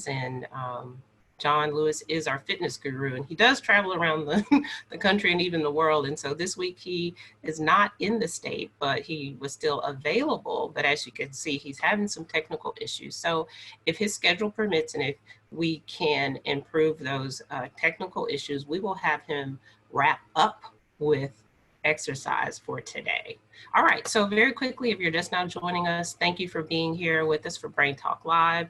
and John Lewis is our fitness guru, and he does travel around the country and even the world. And so this week he is not in the state, but he was still available. But as you can see, he's having some technical issues. So if his schedule permits and if we can improve those technical issues, we will have him wrap up with exercise for today. All right, so very quickly, if you're just now joining us, thank you for being here with us for BrainTalk Live.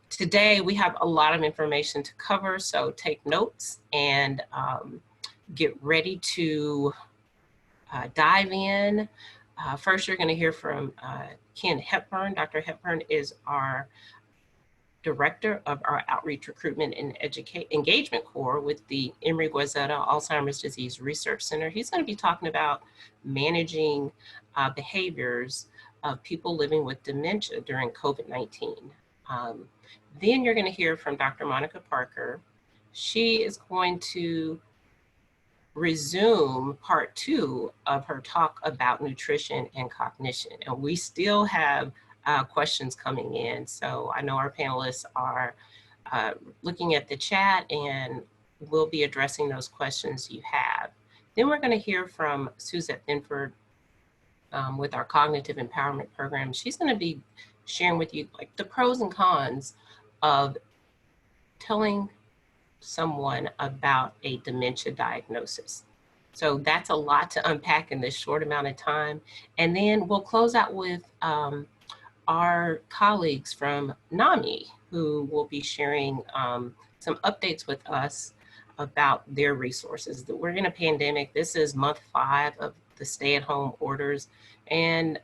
Today, we have a lot of information to cover, so take notes and get ready to dive in. First, you're going to hear from Ken Hepburn. Dr. Hepburn is our Director of our Outreach Recruitment and Engagement Core with the Emory Alzheimer's Disease Research Center. He's going to be talking about managing behaviors of people living with dementia during COVID-19. Then you're going to hear from Dr. Monica Parker. She is going to resume part 2 of her talk about nutrition and cognition. And we still have questions coming in. So I know our panelists are looking at the chat and we'll be addressing those questions you have. Then we're going to hear from Suzette Binford with our Cognitive Empowerment Program. She's going to be sharing with you like the pros and cons of telling someone about a dementia diagnosis. So that's a lot to unpack in this short amount of time. And then we'll close out with our colleagues from NAMI who will be sharing some updates with us about their resources. We're in a pandemic. This is month 5 of the stay-at-home orders, and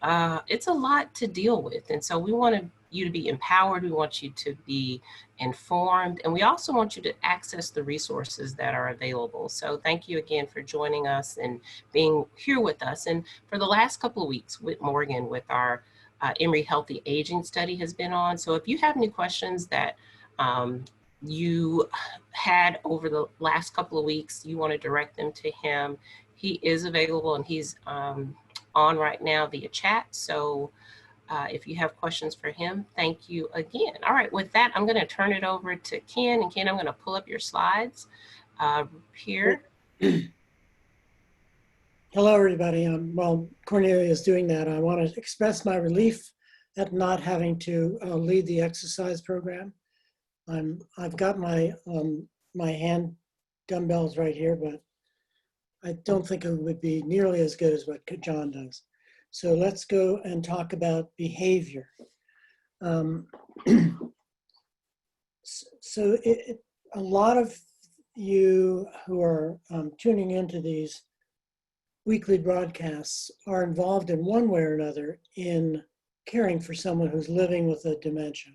it's a lot to deal with. And so we want you to be empowered. We want you to be informed, and we also want you to access the resources that are available. So thank you again for joining us and being here with us. And for the last couple of weeks, Whit Morgan with our Emory Healthy Aging study has been on. So if you have any questions that you had over the last couple of weeks, you want to direct them to him. He is available and he's on right now via chat. So if you have questions for him, thank you again. All right, with that, I'm going to turn it over to Ken. And Ken, I'm going to pull up your slides here. Hello, everybody. While Cornelia is doing that, I want to express my relief at not having to lead the exercise program. I've got my my hand dumbbells right here, but I don't think it would be nearly as good as what John does. So let's go and talk about behavior. So a lot of you who are tuning into these weekly broadcasts are involved in one way or another in caring for someone who's living with a dementia.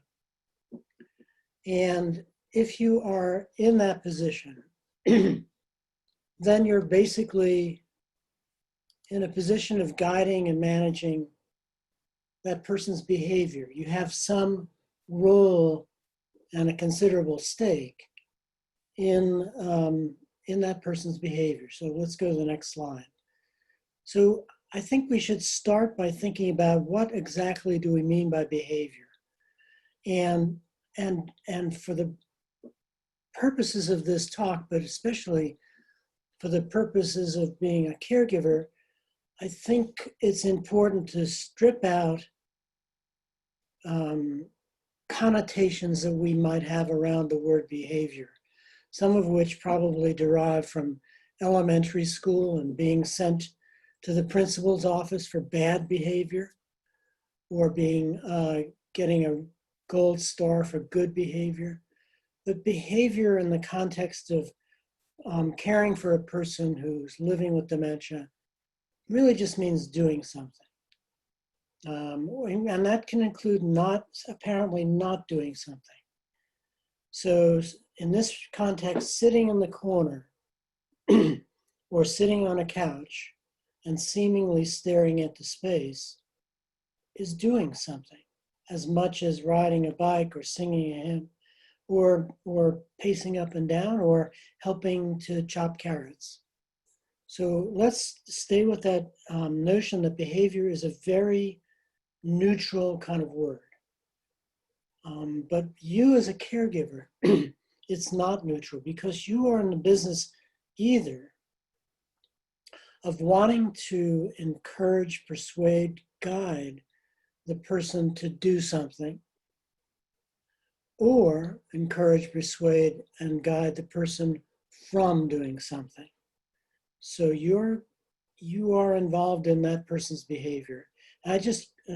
And if you are in that position, then you're basically in a position of guiding and managing that person's behavior. You have some role and a considerable stake in that person's behavior. So let's go to the next slide. So I think we should start by thinking about what exactly do we mean by behavior. And for the purposes of this talk, but especially for the purposes of being a caregiver, I think it's important to strip out connotations that we might have around the word behavior, some of which probably derive from elementary school and being sent to the principal's office for bad behavior, or getting a gold star for good behavior. But behavior in the context of caring for a person who's living with dementia really just means doing something. And that can include apparently not doing something. So in this context, sitting in the corner or sitting on a couch and seemingly staring into space is doing something, as much as riding a bike or singing a hymn or pacing up and down or helping to chop carrots. So let's stay with that notion that behavior is a very neutral kind of word. But you as a caregiver, it's not neutral because you are in the business either of wanting to encourage, persuade, guide the person to do something, or encourage, persuade, and guide the person from doing something. So you are involved in that person's behavior. And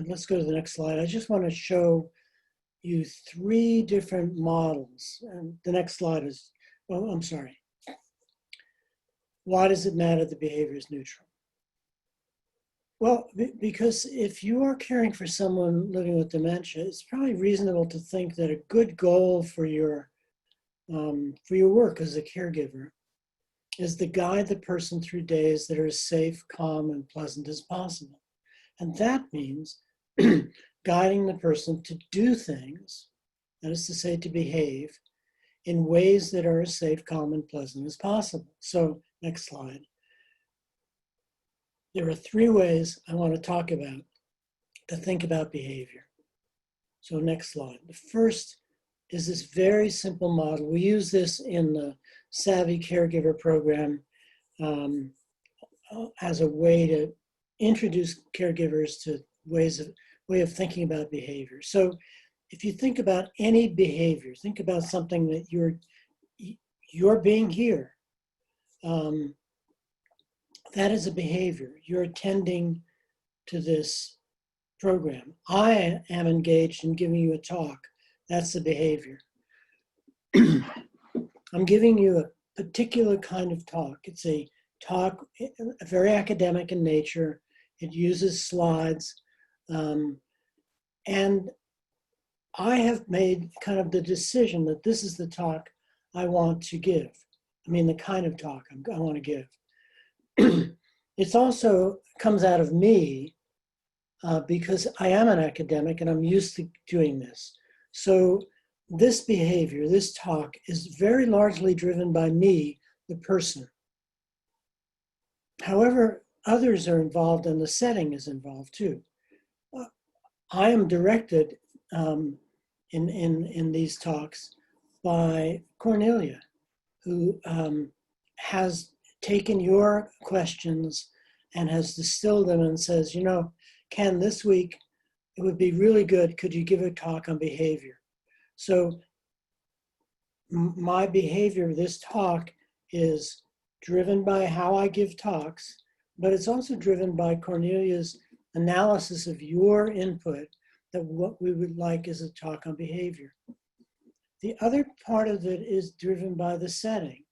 let's go to the next slide. I just want to show you 3 different models. And the next slide is, oh, I'm sorry. Why does it matter the behavior is neutral? Well, because if you are caring for someone living with dementia, it's probably reasonable to think that a good goal for your work as a caregiver is to guide the person through days that are as safe, calm, and pleasant as possible. And that means guiding the person to do things, that is to say, to behave in ways that are as safe, calm, and pleasant as possible. So, next slide. There are 3 ways I want to talk about to think about behavior. So, next slide. The first is this very simple model. We use this in the Savvy Caregiver program as a way to introduce caregivers to way of thinking about behavior. So if you think about any behavior, think about something that you're being here. That is a behavior. You're attending to this program. I am engaged in giving you a talk. That's the behavior. I'm giving you a particular kind of talk. It's a talk, very academic in nature. It uses slides. And I have made kind of the decision that this is the talk I want to give. I mean, the kind of talk I want to give. It also comes out of me because I am an academic and I'm used to doing this. So this behavior, this talk is very largely driven by me, the person. However, others are involved and the setting is involved too. I am directed in these talks by Cornelia, who has taken your questions and has distilled them and says, you know, Ken, this week it would be really good. Could you give a talk on behavior? So my behavior, this talk is driven by how I give talks, but it's also driven by Cornelia's analysis of your input that what we would like is a talk on behavior. The other part of it is driven by the setting.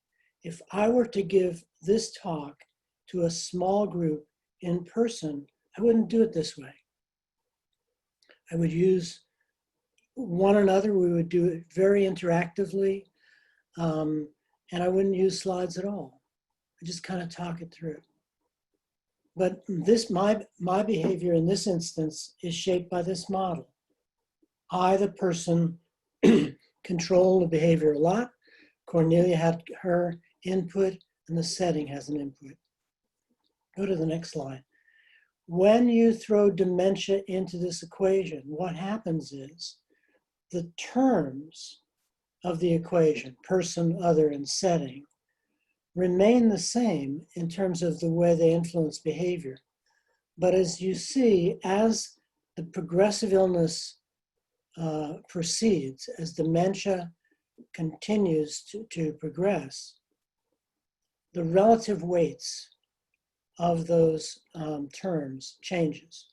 If I were to give this talk to a small group in person, I wouldn't do it this way. I would use one another. We would do it very interactively, and I wouldn't use slides at all. I just kind of talk it through. But this, my behavior in this instance is shaped by this model. I, the person, control the behavior a lot. Cornelia had her input, and the setting has an input. Go to the next slide. When you throw dementia into this equation, what happens is the terms of the equation, person, other, and setting, remain the same in terms of the way they influence behavior. But as you see, as the progressive illness proceeds, as dementia continues to progress, the relative weights of those terms changes,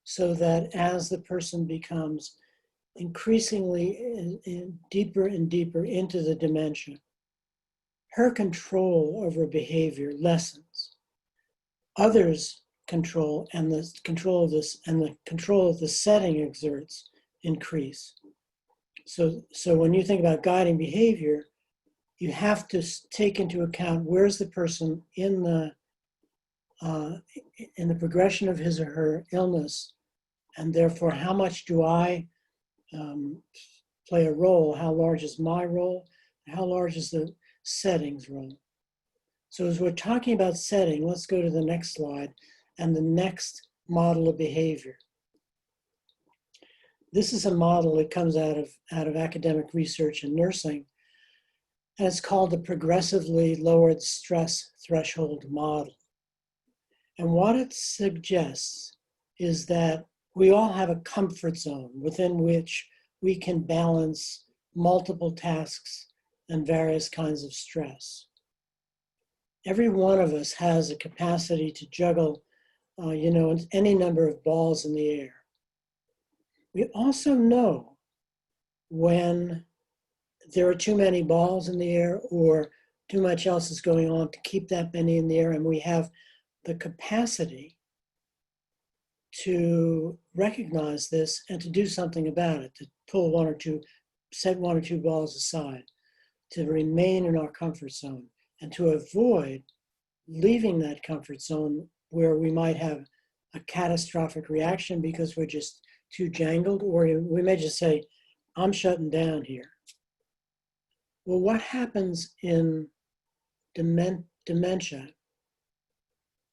so that as the person becomes increasingly deeper and deeper into the dementia, her control over behavior lessens. Others' control and the control of this and the control of the setting exerts increase. So when you think about guiding behavior, you have to take into account where's the person in the progression of his or her illness, and therefore how much do I play a role? How large is my role? How large is the settings role? So as we're talking about setting, let's go to the next slide and the next model of behavior. This is a model that comes out of academic research in nursing, and it's called the progressively lowered stress threshold model. And what it suggests is that we all have a comfort zone within which we can balance multiple tasks and various kinds of stress. Every one of us has a capacity to juggle, any number of balls in the air. We also know when there are too many balls in the air or too much else is going on to keep that many in the air, and we have the capacity to recognize this and to do something about it, to pull set one or two balls aside, to remain in our comfort zone and to avoid leaving that comfort zone where we might have a catastrophic reaction because we're just too jangled, or we may just say, I'm shutting down here. Well, what happens in dementia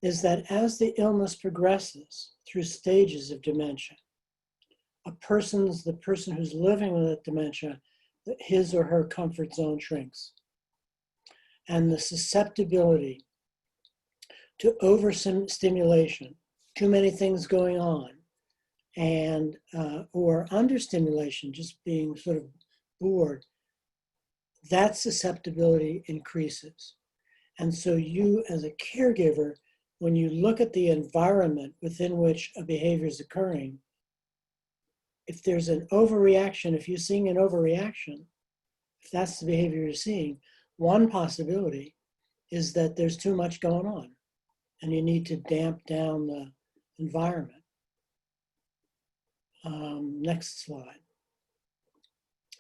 is that as the illness progresses through stages of dementia, the person who's living with that dementia, his or her comfort zone shrinks. And the susceptibility to overstimulation, too many things going on, and or understimulation, just being sort of bored, that susceptibility increases. And so you, as a caregiver, when you look at the environment within which a behavior is occurring, if there's an overreaction, if you're seeing an overreaction, if that's the behavior you're seeing, one possibility is that there's too much going on and you need to damp down the environment. Next slide.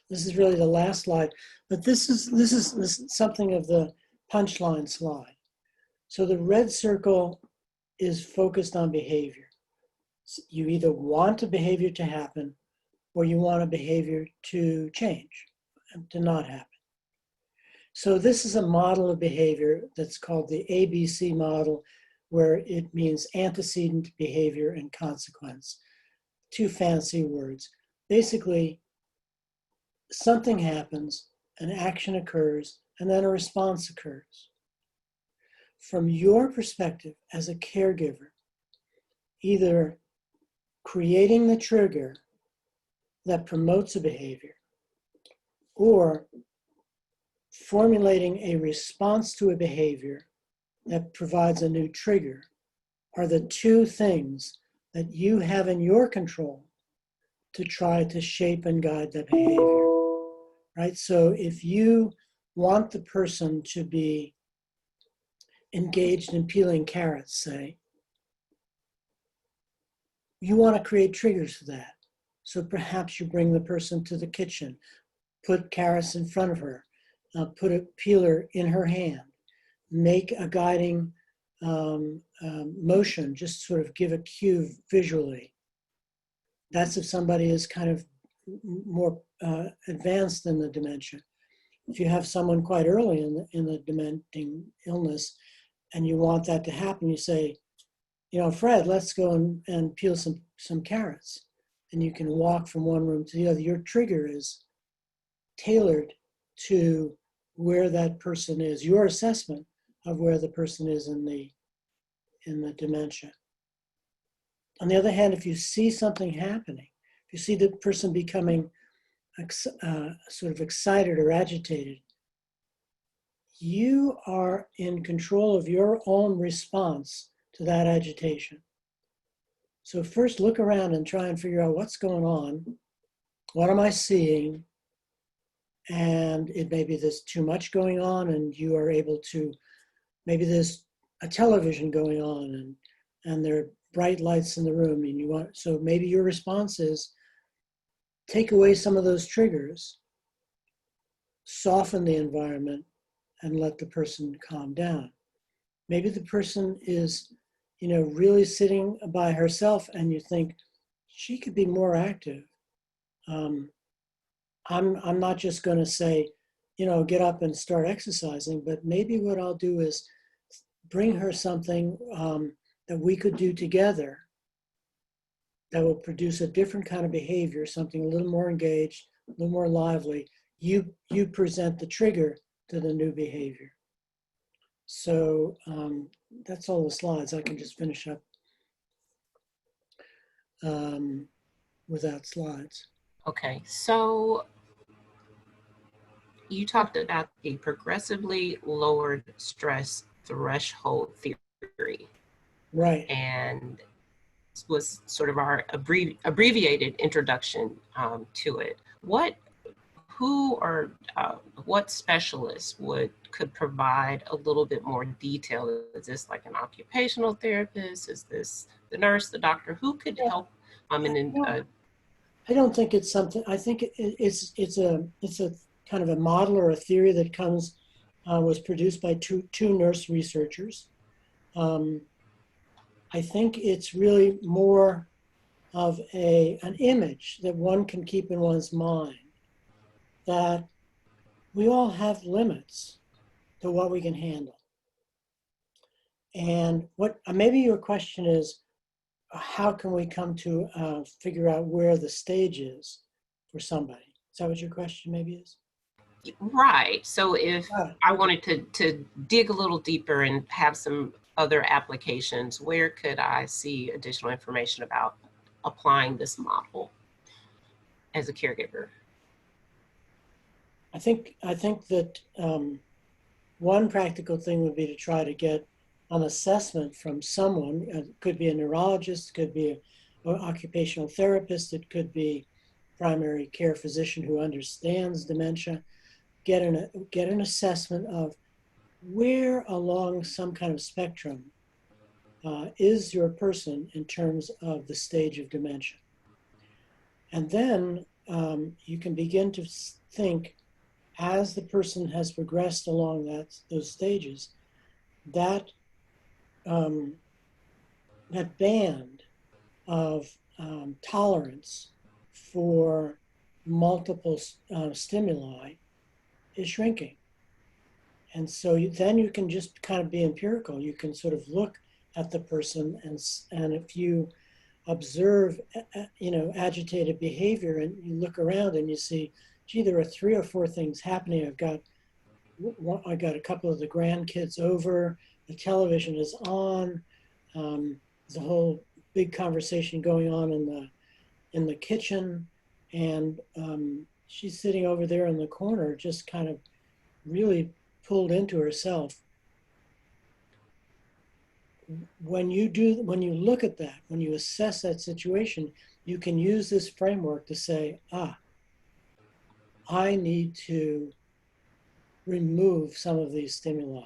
This is really the last slide, but this is something of the punchline slide. So the red circle is focused on behavior. You either want a behavior to happen or you want a behavior to change, to not happen. So this is a model of behavior that's called the ABC model, where it means antecedent, behavior, and consequence. Two fancy words. Basically, something happens, an action occurs, and then a response occurs. From your perspective as a caregiver, either creating the trigger that promotes a behavior or formulating a response to a behavior that provides a new trigger are the two things that you have in your control to try to shape and guide that behavior, right? So if you want the person to be engaged in peeling carrots, say, you want to create triggers for that. So perhaps you bring the person to the kitchen, put carrots in front of her, put a peeler in her hand, make a guiding motion, just sort of give a cue visually. That's if somebody is kind of more advanced in the dementia. If you have someone quite early in the dementing illness and you want that to happen, you say, Fred, let's go and peel some carrots. And you can walk from one room to the other. Your trigger is tailored to where that person is, your assessment of where the person is in the dementia. On the other hand, if you see something happening, if you see the person becoming sort of excited or agitated, you are in control of your own response to that agitation. So first look around and try and figure out what's going on. What am I seeing? And it may be there's too much going on and you are able to, maybe there's a television going on and there are bright lights in the room and so maybe your response is take away some of those triggers, soften the environment and let the person calm down. Maybe the person is, really sitting by herself and you think she could be more active. I'm not just going to say, get up and start exercising, but maybe what I'll do is bring her something that we could do together that will produce a different kind of behavior, something a little more engaged, a little more lively. You present the trigger to the new behavior. So that's all the slides. I can just finish up without slides. Okay, so you talked about the progressively lowered stress threshold theory. Right. And was sort of our abbreviated introduction to it. What specialists could provide a little bit more detail? Is this like an occupational therapist? Is this the nurse, the doctor? Who could help? I don't think it's something. I think it's a kind of a model or a theory that was produced by two nurse researchers. I think it's really more of an image that one can keep in one's mind, that we all have limits to what we can handle. And what maybe your question is, how can we come to figure out where the stage is for somebody? Is that what your question maybe is? Right. So if I wanted to dig a little deeper and have some other applications, where could I see additional information about applying this model as a caregiver? I think that one practical thing would be to try to get an assessment from someone. It could be a neurologist, could be an occupational therapist, it could be primary care physician who understands dementia. Get an assessment of where along some kind of spectrum is your person in terms of the stage of dementia. And then you can begin to think, as the person has progressed along those stages, that that band of tolerance for multiple stimuli is shrinking. And so then you can just kind of be empirical. You can sort of look at the person, and if you observe, agitated behavior, and you look around and you see, gee, there are 3 or 4 things happening. I got a couple of the grandkids over. The television is on. There's a whole big conversation going on in the kitchen, and she's sitting over there in the corner, just kind of really pulled into herself. When you look at that, when you assess that situation, you can use this framework to say, I need to remove some of these stimuli.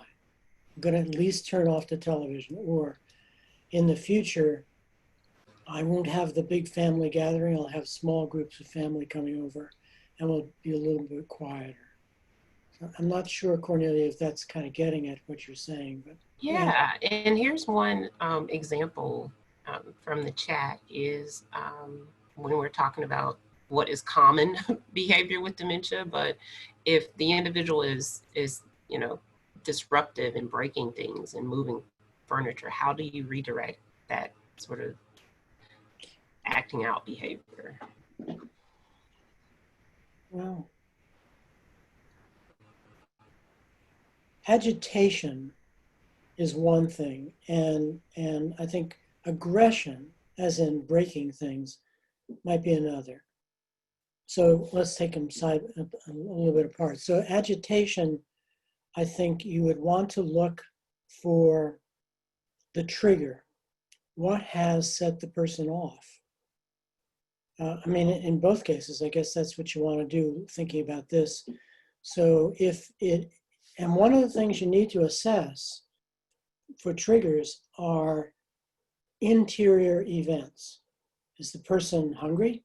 I'm going to at least turn off the television, or in the future, I won't have the big family gathering. I'll have small groups of family coming over, and we'll be a little bit quieter. So I'm not sure, Cornelia, if that's kind of getting at what you're saying, but yeah. And here's one example from the chat is when we're talking about what is common behavior with dementia, but if the individual is disruptive and breaking things and moving furniture, how do you redirect that sort of acting out behavior? Well, agitation is one thing, and I think aggression, as in breaking things, might be another. So let's take them a little bit apart. So agitation, I think you would want to look for the trigger. What has set the person off? In both cases, I guess that's what you want to do, thinking about this. So and one of the things you need to assess for triggers are interior events. Is the person hungry?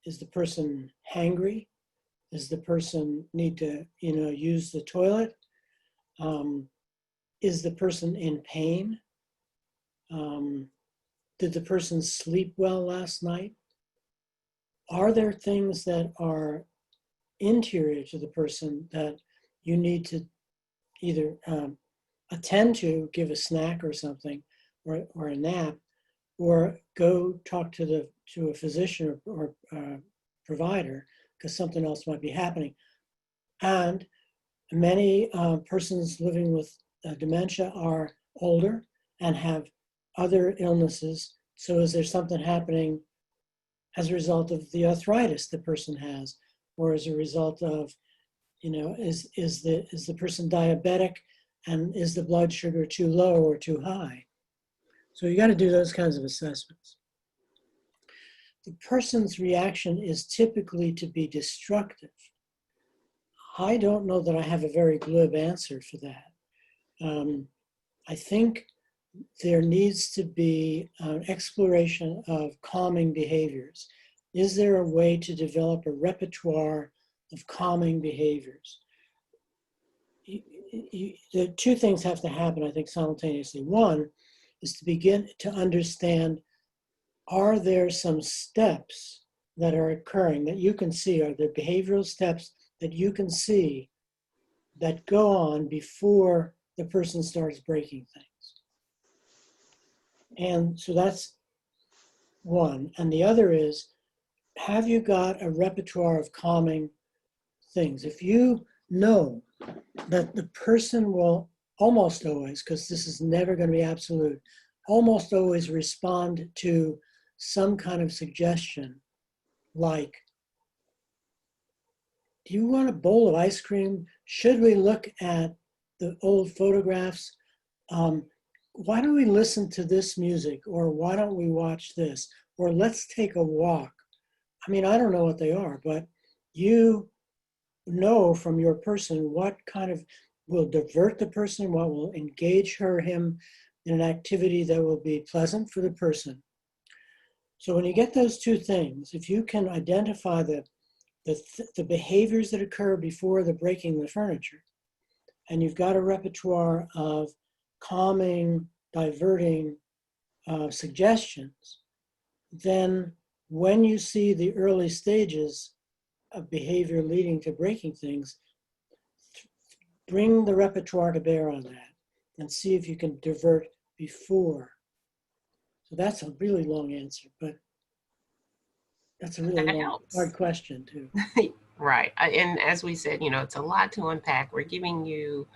Is the person hangry? Does the person need to, use the toilet? Is the person in pain? Did the person sleep well last night? Are there things that are interior to the person that you need to either attend to, give a snack or something, or a nap, or go talk to a physician or provider, because something else might be happening. And many persons living with dementia are older and have other illnesses. So is there something happening as a result of the arthritis the person has, or as a result of, is the person diabetic, and is the blood sugar too low or too high? So you got to do those kinds of assessments. The person's reaction is typically to be destructive. I don't know that I have a very glib answer for that. I think there needs to be an exploration of calming behaviors. Is there a way to develop a repertoire of calming behaviors? The two things have to happen, I think, simultaneously. One is to begin to understand, are there some steps that are occurring that you can see? Are there behavioral steps that you can see that go on before the person starts breaking things? And so that's one. And the other is, have you got a repertoire of calming things? If you know that the person will almost always, because this is never going to be absolute, almost always respond to some kind of suggestion, like, do you want a bowl of ice cream? Should we look at the old photographs? Why don't we listen to this music? Or why don't we watch this? Or let's take a walk. I mean, I don't know what they are, but you know from your person what kind of will divert the person, what will engage her or him in an activity that will be pleasant for the person. So when you get those two things, if you can identify the behaviors that occur before the breaking of the furniture, and you've got a repertoire of calming, diverting suggestions, then when you see the early stages of behavior leading to breaking things, bring the repertoire to bear on that and see if you can divert before. So that's a really long answer, but that's a really long, hard question too. Right. And as we said, it's a lot to unpack. We're giving you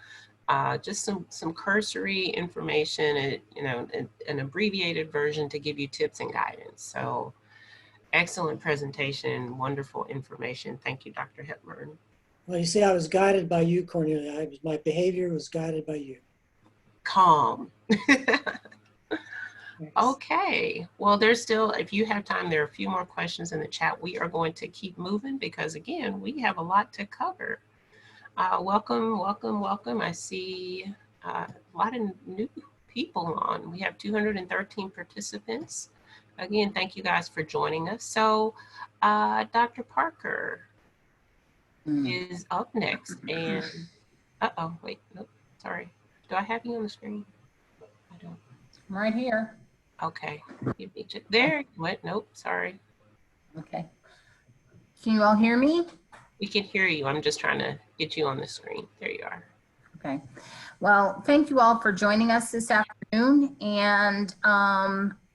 just some cursory information, an abbreviated version to give you tips and guidance. So excellent presentation, wonderful information. Thank you, Dr. Hepburn. Well, you see, I was guided by you, Cornelia. My behavior was guided by you. Calm. Okay, well, there's still, if you have time, there are a few more questions in the chat. We are going to keep moving because, again, we have a lot to cover. Welcome, welcome, welcome. I see a lot of new people on. We have 213 participants. Again, thank you guys for joining us. So Dr. Parker is up next. And, wait, nope, sorry. Do I have you on the screen? I don't. I'm right here. Okay, there, what, nope, sorry. Okay. Can you all hear me? We can hear you. I'm just trying to get you on the screen. There you are. Okay. Well, thank you all for joining us this afternoon, and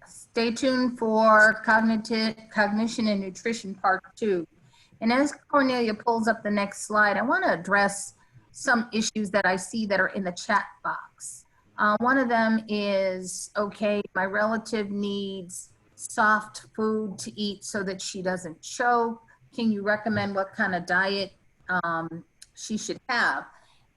stay tuned for Cognition and Nutrition Part 2. And as Cornelia pulls up the next slide, I want to address some issues that I see that are in the chat box. One of them is, okay, my relative needs soft food to eat so that she doesn't choke. Can you recommend what kind of diet she should have?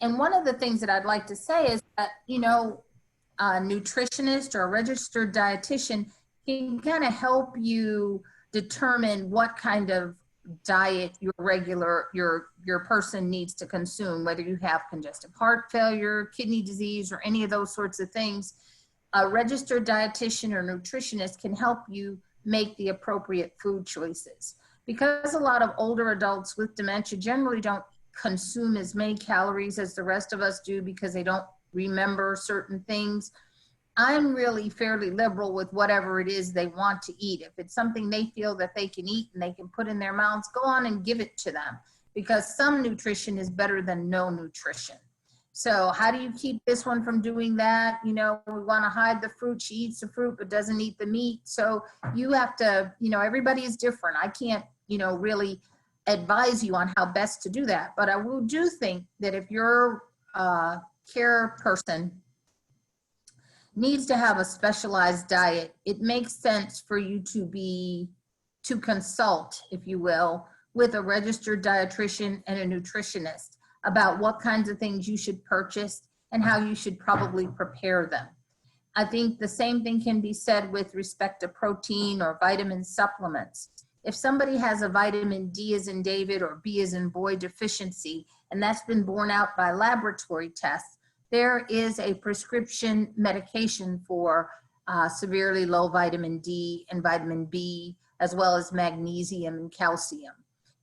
And one of the things that I'd like to say is that, a nutritionist or a registered dietitian can kind of help you determine what kind of diet your person needs to consume, whether you have congestive heart failure, kidney disease, or any of those sorts of things. A registered dietitian or nutritionist can help you make the appropriate food choices. Because a lot of older adults with dementia generally don't consume as many calories as the rest of us do because they don't remember certain things, I'm really fairly liberal with whatever it is they want to eat. If it's something they feel that they can eat and they can put in their mouths, go on and give it to them, because some nutrition is better than no nutrition. So how do you keep this one from doing that? You know, we want to hide the fruit. She eats the fruit but doesn't eat the meat. So you have to, you know, everybody is different. I can't, you know, really advise you on how best to do that. But I do think that if your care person needs to have a specialized diet, it makes sense for you to consult, if you will, with a registered dietitian and a nutritionist about what kinds of things you should purchase and how you should probably prepare them. I think the same thing can be said with respect to protein or vitamin supplements. If somebody has a vitamin D as in David or B as in boy deficiency, and that's been borne out by laboratory tests, there is a prescription medication for severely low vitamin D and vitamin B, as well as magnesium and calcium.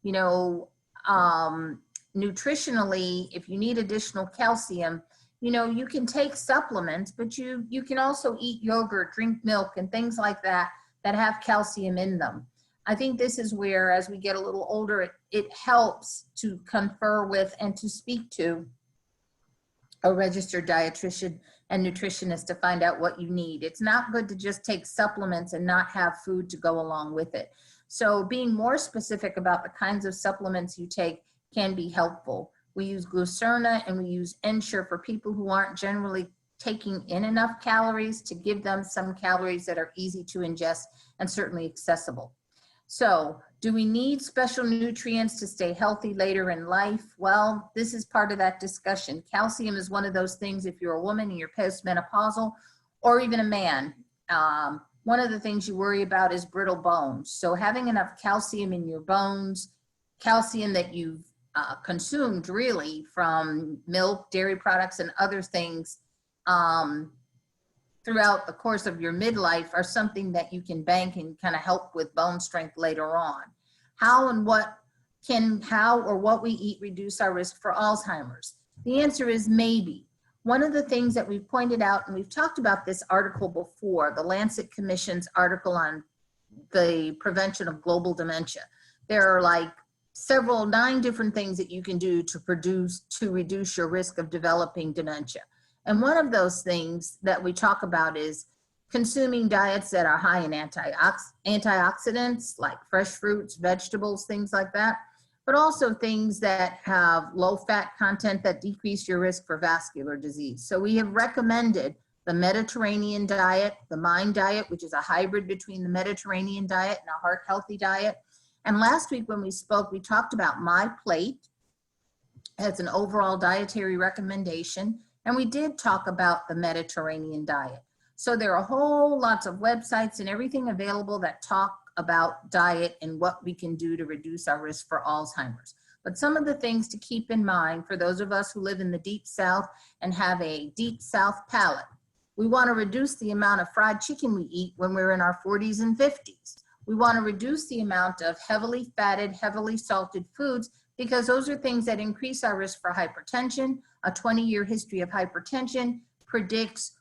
You know, nutritionally, if you need additional calcium, you know, you can take supplements, but you can also eat yogurt, drink milk, and things like that that have calcium in them. I think this is where, as we get a little older, it helps to confer with and to speak to a registered dietitian and nutritionist to find out what you need. It's not good to just take supplements and not have food to go along with it. So being more specific about the kinds of supplements you take can be helpful. We use Glucerna and we use Ensure for people who aren't generally taking in enough calories, to give them some calories that are easy to ingest and certainly accessible. So do we need special nutrients to stay healthy later in life? Well, this is part of that discussion. Calcium is one of those things, if you're a woman and you're postmenopausal, or even a man, one of the things you worry about is brittle bones. So having enough calcium in your bones, calcium that you've consumed really from milk, dairy products, and other things throughout the course of your midlife, are something that you can bank and kind of help with bone strength later on. How or what we eat reduce our risk for Alzheimer's? The answer is maybe. One of the things that we've pointed out, and we've talked about this article before, the Lancet Commission's article on the prevention of global dementia. There are like 9 different things that you can do to reduce your risk of developing dementia. And one of those things that we talk about is consuming diets that are high in antioxidants, like fresh fruits, vegetables, things like that, but also things that have low fat content that decrease your risk for vascular disease. So we have recommended the Mediterranean diet, the MIND diet, which is a hybrid between the Mediterranean diet and a heart healthy diet. And last week when we spoke, we talked about My Plate as an overall dietary recommendation. And we did talk about the Mediterranean diet. So there are whole lots of websites and everything available that talk about diet and what we can do to reduce our risk for Alzheimer's. But some of the things to keep in mind for those of us who live in the Deep South and have a Deep South palate, we want to reduce the amount of fried chicken we eat when we're in our 40s and 50s. We want to reduce the amount of heavily fatted, heavily salted foods, because those are things that increase our risk for hypertension. A 20-year history of hypertension predicts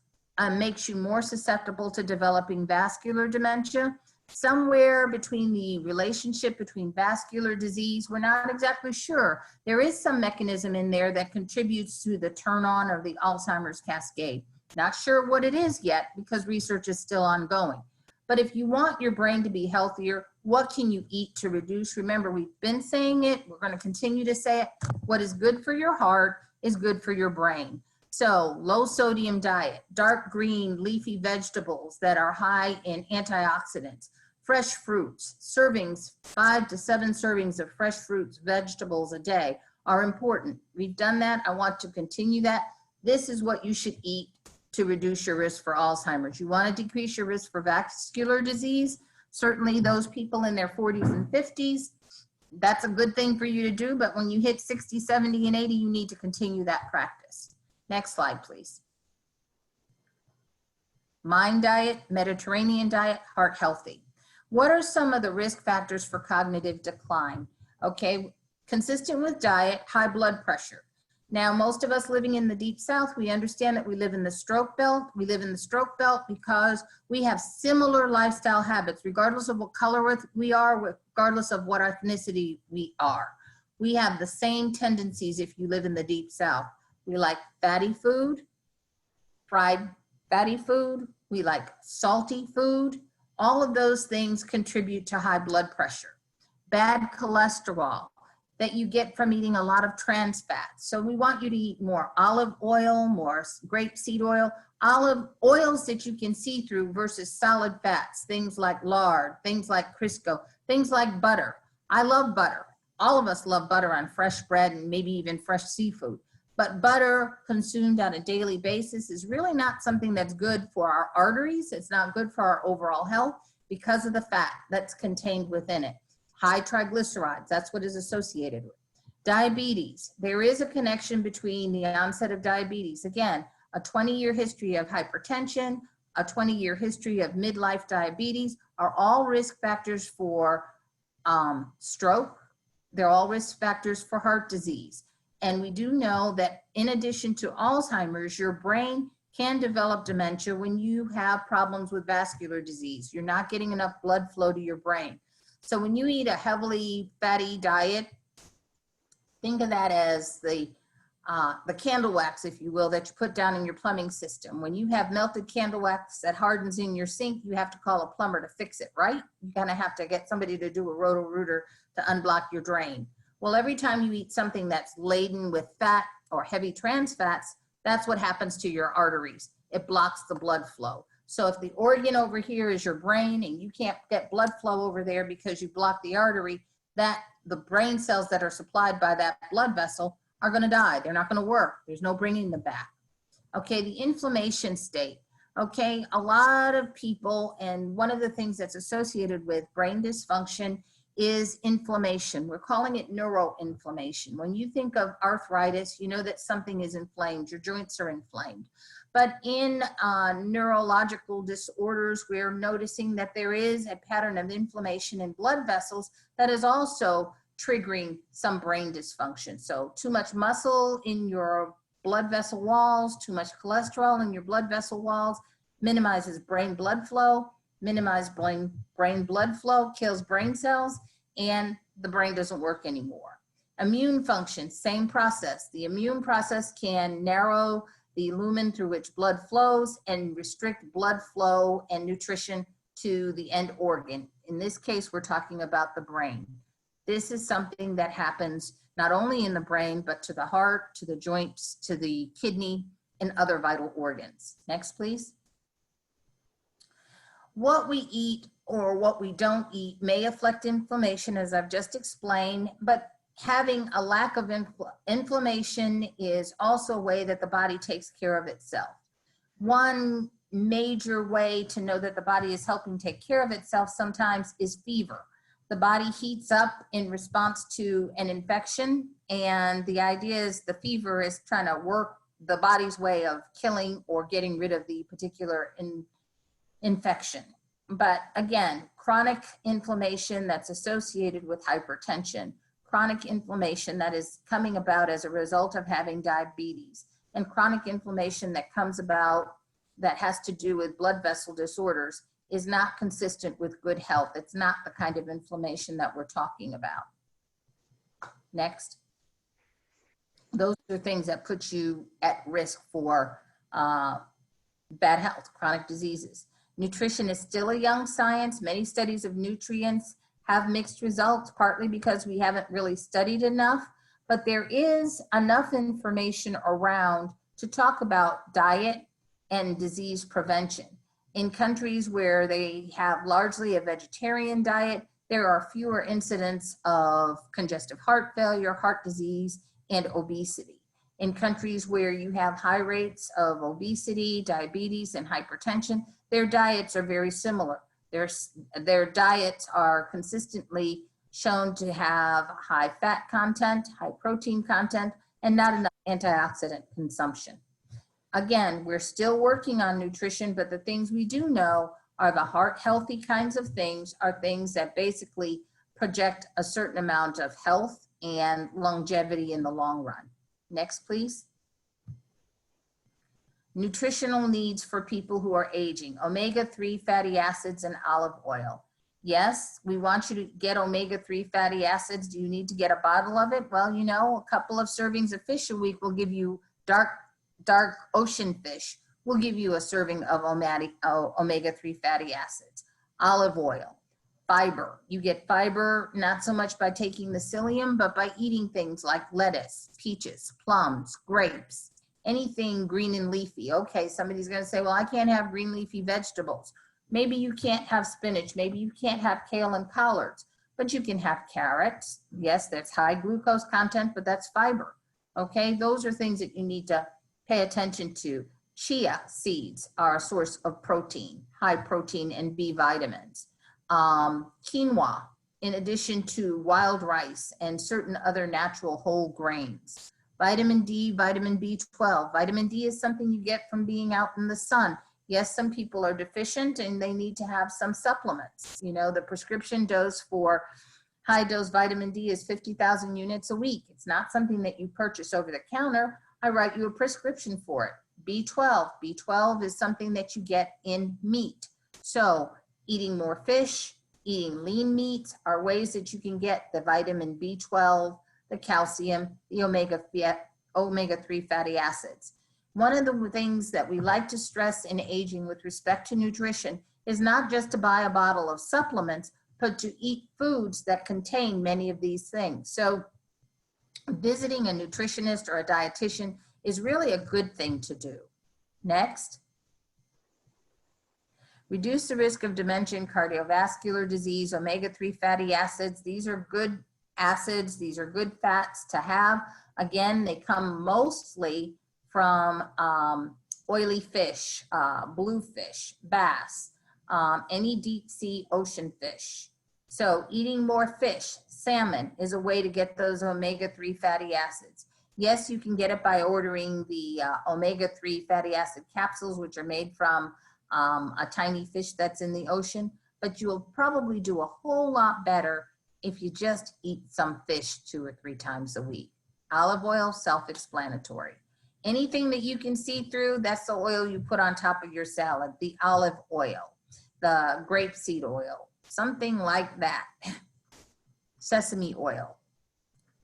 makes you more susceptible to developing vascular dementia. Somewhere between the relationship between vascular disease, we're not exactly sure. There is some mechanism in there that contributes to the turn on of the Alzheimer's cascade. Not sure what it is yet because research is still ongoing. But if you want your brain to be healthier, what can you eat to reduce? Remember, we've been saying it. We're going to continue to say it. What is good for your heart is good for your brain. So low sodium diet, dark green leafy vegetables that are high in antioxidants, fresh fruits, servings, 5 to 7 servings of fresh fruits, vegetables a day are important. We've done that. I want to continue that. This is what you should eat to reduce your risk for Alzheimer's. You want to decrease your risk for vascular disease. Certainly those people in their 40s and 50s, that's a good thing for you to do. But when you hit 60, 70, and 80, you need to continue that practice. Next slide, please. MIND diet, Mediterranean diet, heart healthy. What are some of the risk factors for cognitive decline? Okay, consistent with diet, high blood pressure. Now, most of us living in the Deep South, we understand that we live in the stroke belt. We live in the stroke belt because we have similar lifestyle habits, regardless of what color we are, regardless of what ethnicity we are. We have the same tendencies if you live in the Deep South. We like fatty food, fried fatty food. We like salty food. All of those things contribute to high blood pressure. Bad cholesterol that you get from eating a lot of trans fats. So we want you to eat more olive oil, more grapeseed oil, olive oils that you can see through versus solid fats, things like lard, things like Crisco, things like butter. I love butter. All of us love butter on fresh bread and maybe even fresh seafood. But butter consumed on a daily basis is really not something that's good for our arteries. It's not good for our overall health because of the fat that's contained within it. High triglycerides, that's what is associated with. Diabetes, there is a connection between the onset of diabetes. Again, a 20-year history of hypertension, a 20-year history of midlife diabetes are all risk factors for stroke. They're all risk factors for heart disease. And we do know that in addition to Alzheimer's, your brain can develop dementia when you have problems with vascular disease. You're not getting enough blood flow to your brain. So when you eat a heavily fatty diet, think of that as the candle wax, if you will, that you put down in your plumbing system. When you have melted candle wax that hardens in your sink, you have to call a plumber to fix it, right? You kind of have to get somebody to do a roto-rooter to unblock your drain. Well, every time you eat something that's laden with fat or heavy trans fats, that's what happens to your arteries. It blocks the blood flow. So if the organ over here is your brain and you can't get blood flow over there because you block the artery, that the brain cells that are supplied by that blood vessel are going to die. They're not going to work. There's no bringing them back. Okay, the inflammation state. Okay, a lot of people, and one of the things that's associated with brain dysfunction is inflammation. We're calling it neuroinflammation. When you think of arthritis, you know that something is inflamed. Your joints are inflamed. But in neurological disorders, we're noticing that there is a pattern of inflammation in blood vessels that is also triggering some brain dysfunction. So too much muscle in your blood vessel walls, too much cholesterol in your blood vessel walls minimizes brain blood flow, brain blood flow kills brain cells, and the brain doesn't work anymore. Immune function, same process. The immune process can narrow the lumen through which blood flows and restrict blood flow and nutrition to the end organ. In this case, we're talking about the brain. This is something that happens not only in the brain, but to the heart, to the joints, to the kidney, and other vital organs. Next, please. What we eat or what we don't eat may affect inflammation, as I've just explained, but having a lack of inflammation is also a way that the body takes care of itself. One major way to know that the body is helping take care of itself sometimes is fever. The body heats up in response to an infection, and the idea is the fever is trying to work the body's way of killing or getting rid of the particular infection. But again, chronic inflammation that's associated with hypertension, chronic inflammation that is coming about as a result of having diabetes, and chronic inflammation that comes about that has to do with blood vessel disorders is not consistent with good health. It's not the kind of inflammation that we're talking about. Next. Those are things that put you at risk for bad health, chronic diseases. Nutrition is still a young science. Many studies of nutrients have mixed results, partly because we haven't really studied enough, but there is enough information around to talk about diet and disease prevention. In countries where they have largely a vegetarian diet, there are fewer incidents of congestive heart failure, heart disease, and obesity. In countries where you have high rates of obesity, diabetes, and hypertension, their diets are very similar. Their diets are consistently shown to have high fat content, high protein content, and not enough antioxidant consumption. Again, we're still working on nutrition, but the things we do know are the heart healthy kinds of things are things that basically project a certain amount of health and longevity in the long run. Next, please. Nutritional needs for people who are aging, omega-3 fatty acids and olive oil. Yes, we want you to get omega-3 fatty acids. Do you need to get a bottle of it? Well, you know, a couple of servings of fish a week will give you dark ocean fish will give you a serving of omega-3 fatty acids. Olive oil, fiber. You get fiber not so much by taking the psyllium, but by eating things like lettuce, peaches, plums, grapes, anything green and leafy. Okay, somebody's going to say, well, I can't have green leafy vegetables. Maybe you can't have spinach. Maybe you can't have kale and collards, but you can have carrots. Yes, that's high glucose content, but that's fiber. Okay, those are things that you need to pay attention to. Chia seeds are a source of protein, high protein and B vitamins. Quinoa, in addition to wild rice and certain other natural whole grains. Vitamin D, vitamin B12. Vitamin D is something you get from being out in the sun. Yes, some people are deficient and they need to have some supplements. You know, the prescription dose for high dose vitamin D is 50,000 units a week. It's not something that you purchase over the counter. I write you a prescription for it. B12. B12 is something that you get in meat. So eating more fish, eating lean meats are ways that you can get the vitamin B12, the calcium, the omega-3 fatty acids. One of the things that we like to stress in aging with respect to nutrition is not just to buy a bottle of supplements, but to eat foods that contain many of these things. So visiting a nutritionist or a dietitian is really a good thing to do. Next. Reduce the risk of dementia and cardiovascular disease, omega-3 fatty acids. These are good acids. These are good fats to have. Again, they come mostly from oily fish, bluefish, bass, any deep sea ocean fish. So eating more fish, salmon is a way to get those omega-3 fatty acids. Yes, you can get it by ordering the omega-3 fatty acid capsules, which are made from a tiny fish that's in the ocean, but you'll probably do a whole lot better if you just eat some fish 2 or 3 times a week. Olive oil, self-explanatory. Anything that you can see through, that's the oil you put on top of your salad, the olive oil, the grapeseed oil, something like that. Sesame oil.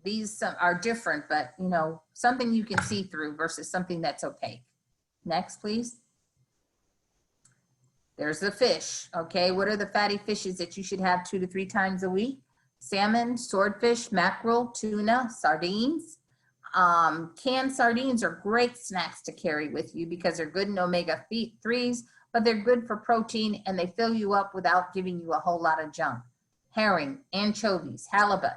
These are different, but you know, something you can see through versus something that's opaque. Next, please. There's the fish, okay? What are the fatty fishes that you should have 2 to 3 times a week? Salmon, swordfish, mackerel, tuna, sardines. Canned sardines are great snacks to carry with you because they're good in omega-3s, but they're good for protein and they fill you up without giving you a whole lot of junk. Herring, anchovies, halibut,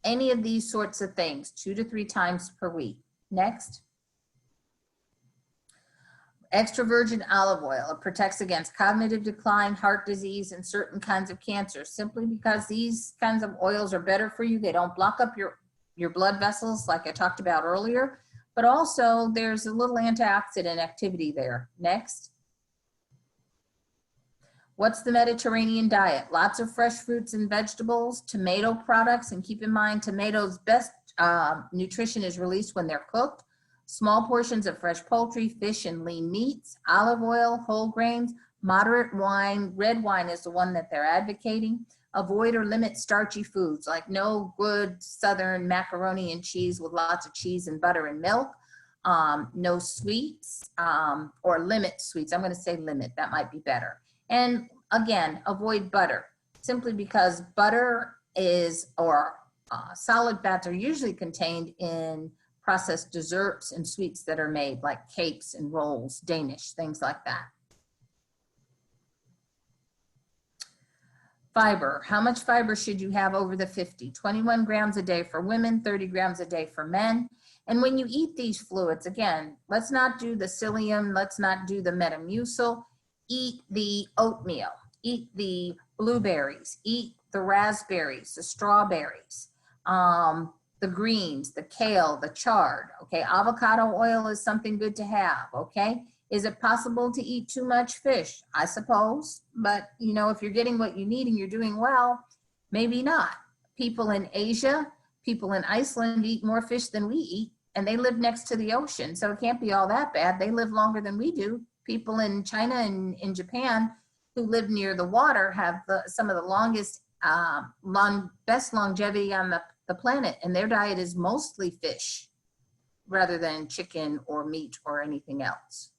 any of these sorts of things, 2 to 3 times per week. Next. Extra virgin olive oil. It protects against cognitive decline, heart disease, and certain kinds of cancer, simply because these kinds of oils are better for you. They don't block up your blood vessels like I talked about earlier, but also there's a little antioxidant activity there. Next. What's the Mediterranean diet? Lots of fresh fruits and vegetables, tomato products, and keep in mind tomatoes' best nutrition is released when they're cooked. Small portions of fresh poultry, fish, and lean meats, olive oil, whole grains, moderate wine. Red wine is the one that they're advocating. Avoid or limit starchy foods, like no good Southern macaroni and cheese with lots of cheese and butter and milk. No sweets, or limit sweets. I'm going to say limit, that might be better. And again, avoid butter, simply because butter or solid fats are usually contained in processed desserts and sweets that are made, like cakes and rolls, Danish, things like that. Fiber. How much fiber should you have over the 50? 21 grams a day for women, 30 grams a day for men. And when you eat these fluids, again, let's not do the psyllium, let's not do the Metamucil. Eat the oatmeal, eat the blueberries, eat the raspberries, the strawberries, the greens, the kale, the chard, okay? Avocado oil is something good to have, okay? Is it possible to eat too much fish? I suppose, but you know, if you're getting what you need and you're doing well, maybe not. People in Asia, people in Iceland eat more fish than we eat, and they live next to the ocean, so it can't be all that bad. They live longer than we do. People in China and in Japan who live near the water have some of the longest, best longevity on the planet, and their diet is mostly fish. rather than chicken or meat or anything else.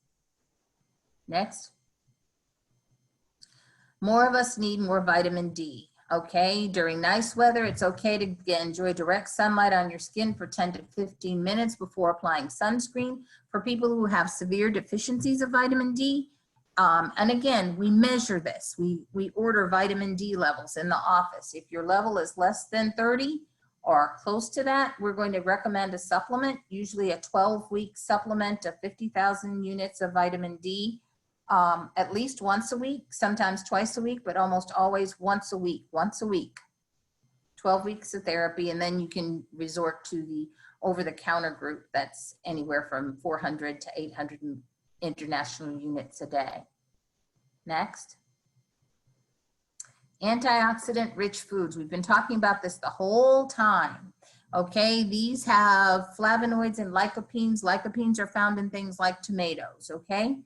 Next. More of us need more vitamin D. Okay, during nice weather, it's okay to enjoy direct sunlight on your skin for 10 to 15 minutes before applying sunscreen. For people who have severe deficiencies of vitamin D, and again, we measure this. We order vitamin D levels in the office. If your level is less than 30 or close to that, we're going to recommend a supplement, usually a 12-week supplement of 50,000 units of vitamin D. At least once a week, sometimes twice a week, but almost always once a week, 12 weeks of therapy, and then you can resort to the over-the-counter group that's anywhere from 400 to 800 international units a day. Next. Antioxidant rich foods. We've been talking about this the whole time. Okay, these have flavonoids and lycopenes. Lycopenes are found in things like tomatoes, okay?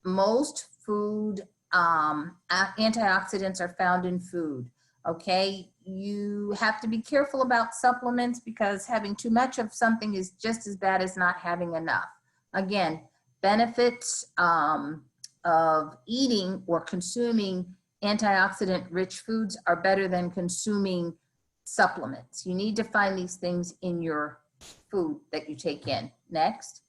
Most food antioxidants are found in food, okay? You have to be careful about supplements because having too much of something is just as bad as not having enough. Again, benefits of eating or consuming antioxidant rich foods are better than consuming supplements. You need to find these things in your food that you take in. Next.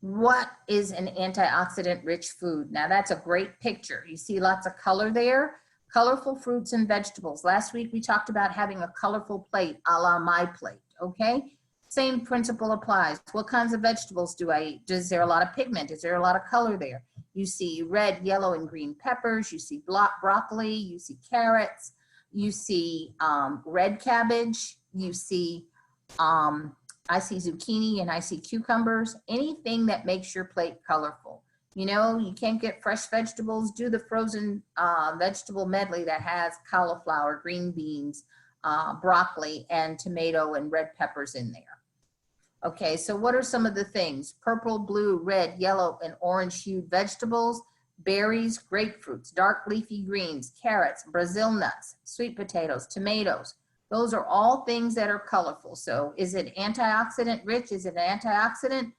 What is an antioxidant rich food? Now that's a great picture. You see lots of color there. Colorful fruits and vegetables. Last week we talked about having a colorful plate, a la my plate, okay? Same principle applies. What kinds of vegetables do I eat? Is there a lot of pigment? Is there a lot of color there? You see red, yellow, and green peppers. You see broccoli. You see carrots. You see red cabbage. You see, I see zucchini and I see cucumbers. Anything that makes your plate colorful. You know, you can't get fresh vegetables. Do the frozen vegetable medley that has cauliflower, green beans, broccoli, and tomato and red peppers in there. Okay, so what are some of the things? Purple, blue, red, yellow, and orange hued vegetables, berries, grapefruits, dark leafy greens, carrots, Brazil nuts, sweet potatoes, tomatoes. Those are all things that are colorful. So is it antioxidant rich? Is it an antioxidant?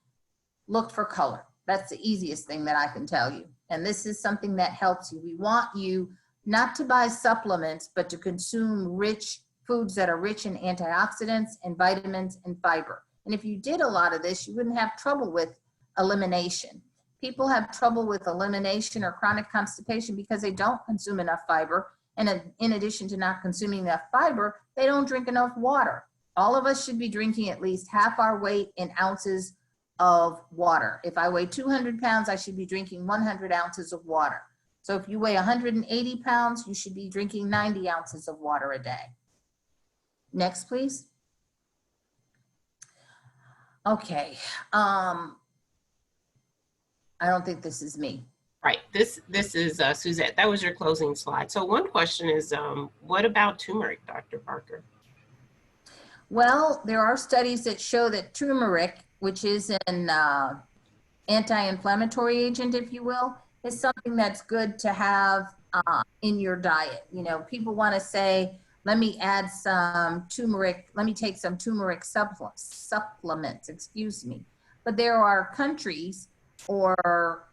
Look for color. That's the easiest thing that I can tell you. And this is something that helps you. We want you not to buy supplements, but to consume rich foods that are rich in antioxidants and vitamins and fiber. And if you did a lot of this, you wouldn't have trouble with elimination. People have trouble with elimination or chronic constipation because they don't consume enough fiber. And in addition to not consuming enough fiber, they don't drink enough water. All of us should be drinking at least half our weight in ounces of water. If I weigh 200 pounds, I should be drinking 100 ounces of water. So if you weigh 180 pounds, you should be drinking 90 ounces of water a day. Next, please. Okay, I don't think this is me. Right, this is Suzette. That was your closing slide. So one question is, what about turmeric, Dr. Parker? Well, there are studies that show that turmeric, which is an anti-inflammatory agent, if you will, is something that's good to have in your diet. You know, people want to say, let me add some turmeric, let me take some turmeric supplements, excuse me. But there are countries, or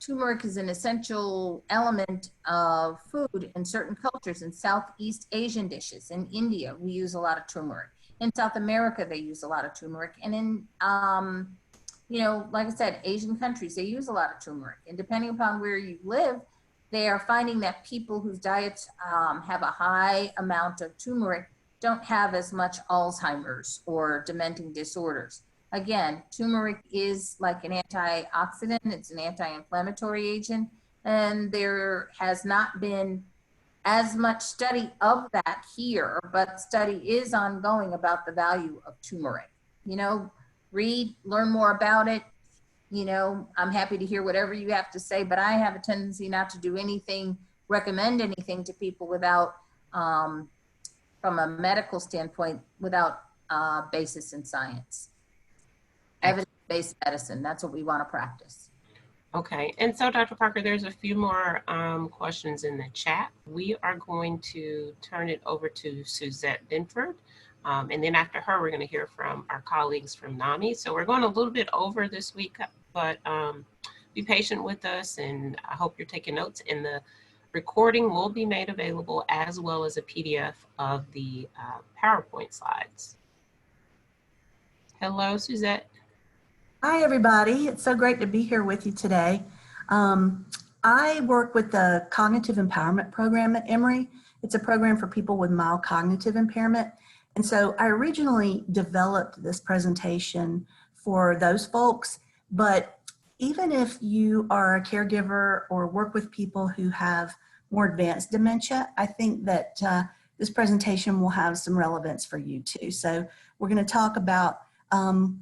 turmeric is an essential element of food in certain cultures. In Southeast Asian dishes, in India, we use a lot of turmeric. In South America, they use a lot of turmeric. And in, you know, like I said, Asian countries, they use a lot of turmeric. And depending upon where you live, they are finding that people whose diets have a high amount of turmeric don't have as much Alzheimer's or dementing disorders. Again, turmeric is like an antioxidant. It's an anti-inflammatory agent. And there has not been as much study of that here, but study is ongoing about the value of turmeric. You know, read, learn more about it. You know, I'm happy to hear whatever you have to say, but I have a tendency not to do anything, recommend anything to people without, from a medical standpoint, without basis in science. Evidence-based medicine, that's what we want to practice. Okay, and so Dr. Parker, there's a few more questions in the chat. We are going to turn it over to Suzette Binford. And then after her, we're going to hear from our colleagues from NAMI. So we're going a little bit over this week, but be patient with us, and I hope you're taking notes. And the recording will be made available as well as a PDF of the PowerPoint slides. Hello, Suzette. Hi, everybody. It's so great to be here with you today. I work with the Cognitive Empowerment Program at Emory. It's a program for people with mild cognitive impairment. And so I originally developed this presentation for those folks, but even if you are a caregiver or work with people who have more advanced dementia, I think that this presentation will have some relevance for you too. So we're going to talk about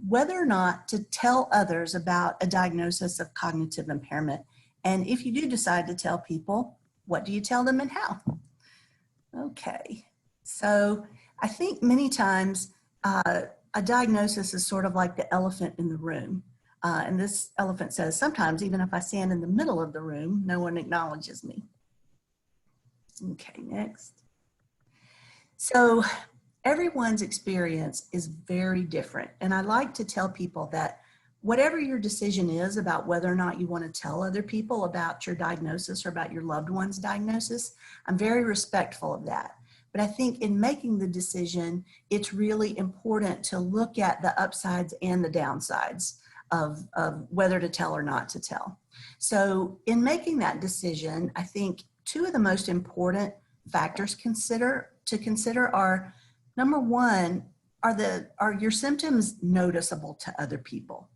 whether or not to tell others about a diagnosis of cognitive impairment. And if you do decide to tell people, what do you tell them and how? Okay, so I think many times a diagnosis is sort of like the elephant in the room. And this elephant says, sometimes even if I stand in the middle of the room, no one acknowledges me. Okay, next. So everyone's experience is very different. And I like to tell people that whatever your decision is about whether or not you want to tell other people about your diagnosis or about your loved one's diagnosis, I'm very respectful of that. But I think in making the decision, it's really important to look at the upsides and the downsides of whether to tell or not to tell. So in making that decision, I think two of the most important factors to consider are, number one, are your symptoms noticeable to other people?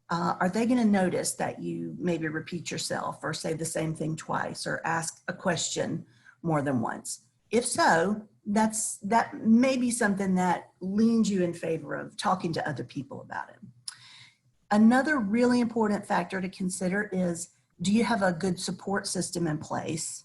Are they going to notice that you maybe repeat yourself or say the same thing twice or ask a question more than once? If so, that may be something that leans you in favor of talking to other people about it. Another really important factor to consider is, do you have a good support system in place?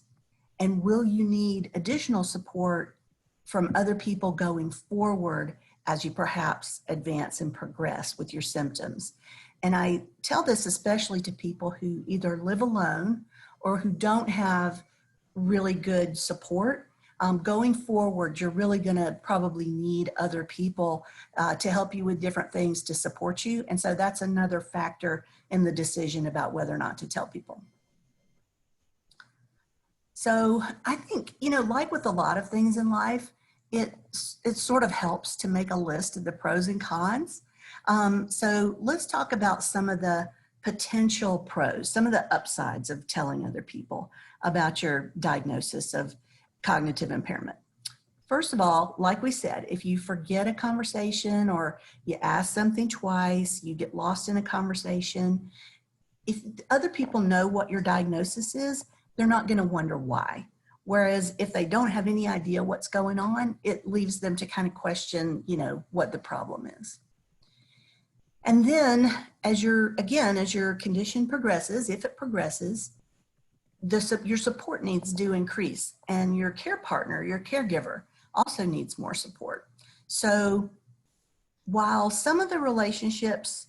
And will you need additional support from other people going forward as you perhaps advance and progress with your symptoms? And I tell this especially to people who either live alone or who don't have really good support. Going forward, you're really going to probably need other people to help you with different things to support you. And so that's another factor in the decision about whether or not to tell people. So I think, like with a lot of things in life, it sort of helps to make a list of the pros and cons. So let's talk about some of the potential pros, some of the upsides of telling other people about your diagnosis of cognitive impairment. First of all, like we said, if you forget a conversation or you ask something twice, you get lost in a conversation, if other people know what your diagnosis is, they're not going to wonder why. Whereas if they don't have any idea what's going on, it leaves them to kind of question, what the problem is. And then as your condition progresses, if it progresses, your support needs do increase, and your care partner, your caregiver, also needs more support. So while some of the relationships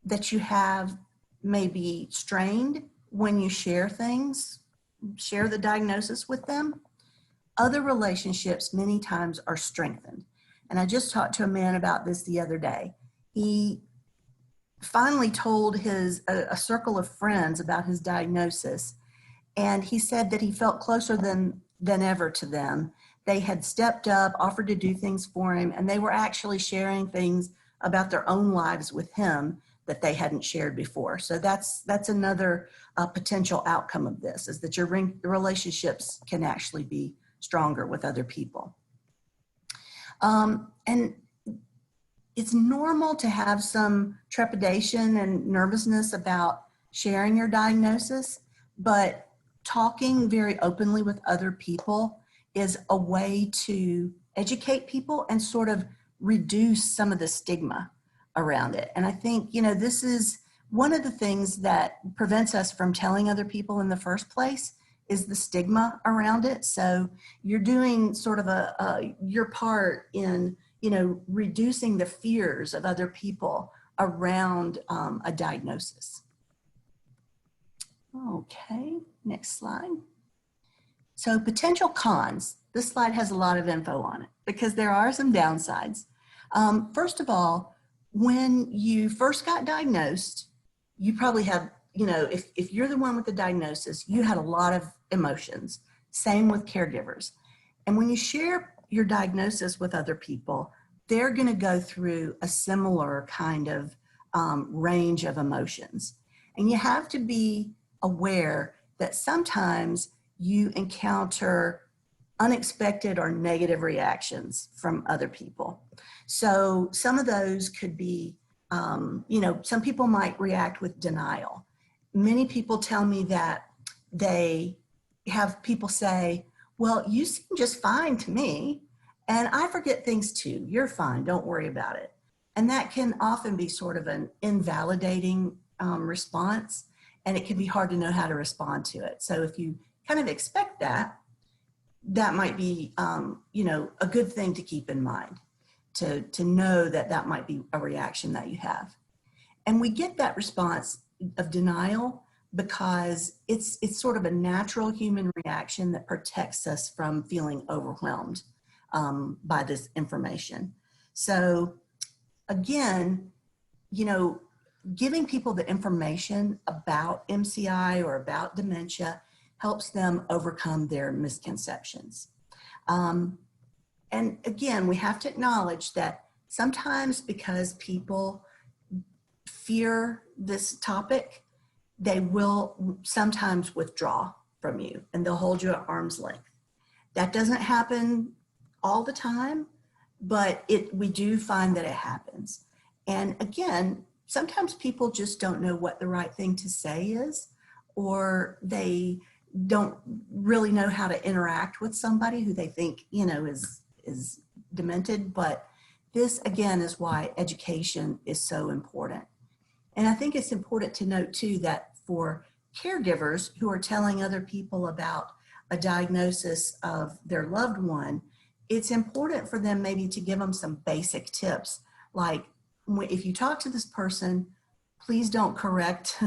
that you have may be strained when you share the diagnosis with them, other relationships many times are strengthened. And I just talked to a man about this the other day. He finally told a circle of friends about his diagnosis, and he said that he felt closer than ever to them. They had stepped up, offered to do things for him, and they were actually sharing things about their own lives with him that they hadn't shared before. So that's another potential outcome of this, is that your relationships can actually be stronger with other people. And it's normal to have some trepidation and nervousness about sharing your diagnosis, but talking very openly with other people is a way to educate people and sort of reduce some of the stigma around it. And I think, this is one of the things that prevents us from telling other people in the first place, is the stigma around it. So you're doing sort of your part in, reducing the fears of other people around a diagnosis. Okay, next slide. So potential cons. This slide has a lot of info on it because there are some downsides. First of all, when you first got diagnosed, you probably have, you know, if you're the one with the diagnosis, you had a lot of emotions. Same with caregivers. And when you share your diagnosis with other people, they're going to go through a similar kind of range of emotions. And you have to be aware that sometimes you encounter unexpected or negative reactions from other people. So some of those could be, you know, some people might react with denial. Many people tell me that they have people say, well, you seem just fine to me, and I forget things too. You're fine, don't worry about it. And that can often be sort of an invalidating response, and it can be hard to know how to respond to it. So if you kind of expect that, that might be, you know, a good thing to keep in mind, to know that that might be a reaction that you have. And we get that response of denial because it's sort of a natural human reaction that protects us from feeling overwhelmed by this information. So again, you know, giving people the information about MCI or about dementia helps them overcome their misconceptions. And again, we have to acknowledge that sometimes because people fear this topic, they will sometimes withdraw from you and they'll hold you at arm's length. That doesn't happen all the time, but we do find that it happens. And again, sometimes people just don't know what the right thing to say is, or they don't really know how to interact with somebody who they think, you know, is demented. But this, again, is why education is so important. And I think it's important to note too that for caregivers who are telling other people about a diagnosis of their loved one, it's important for them maybe to give them some basic tips. Like, if you talk to this person, please don't correct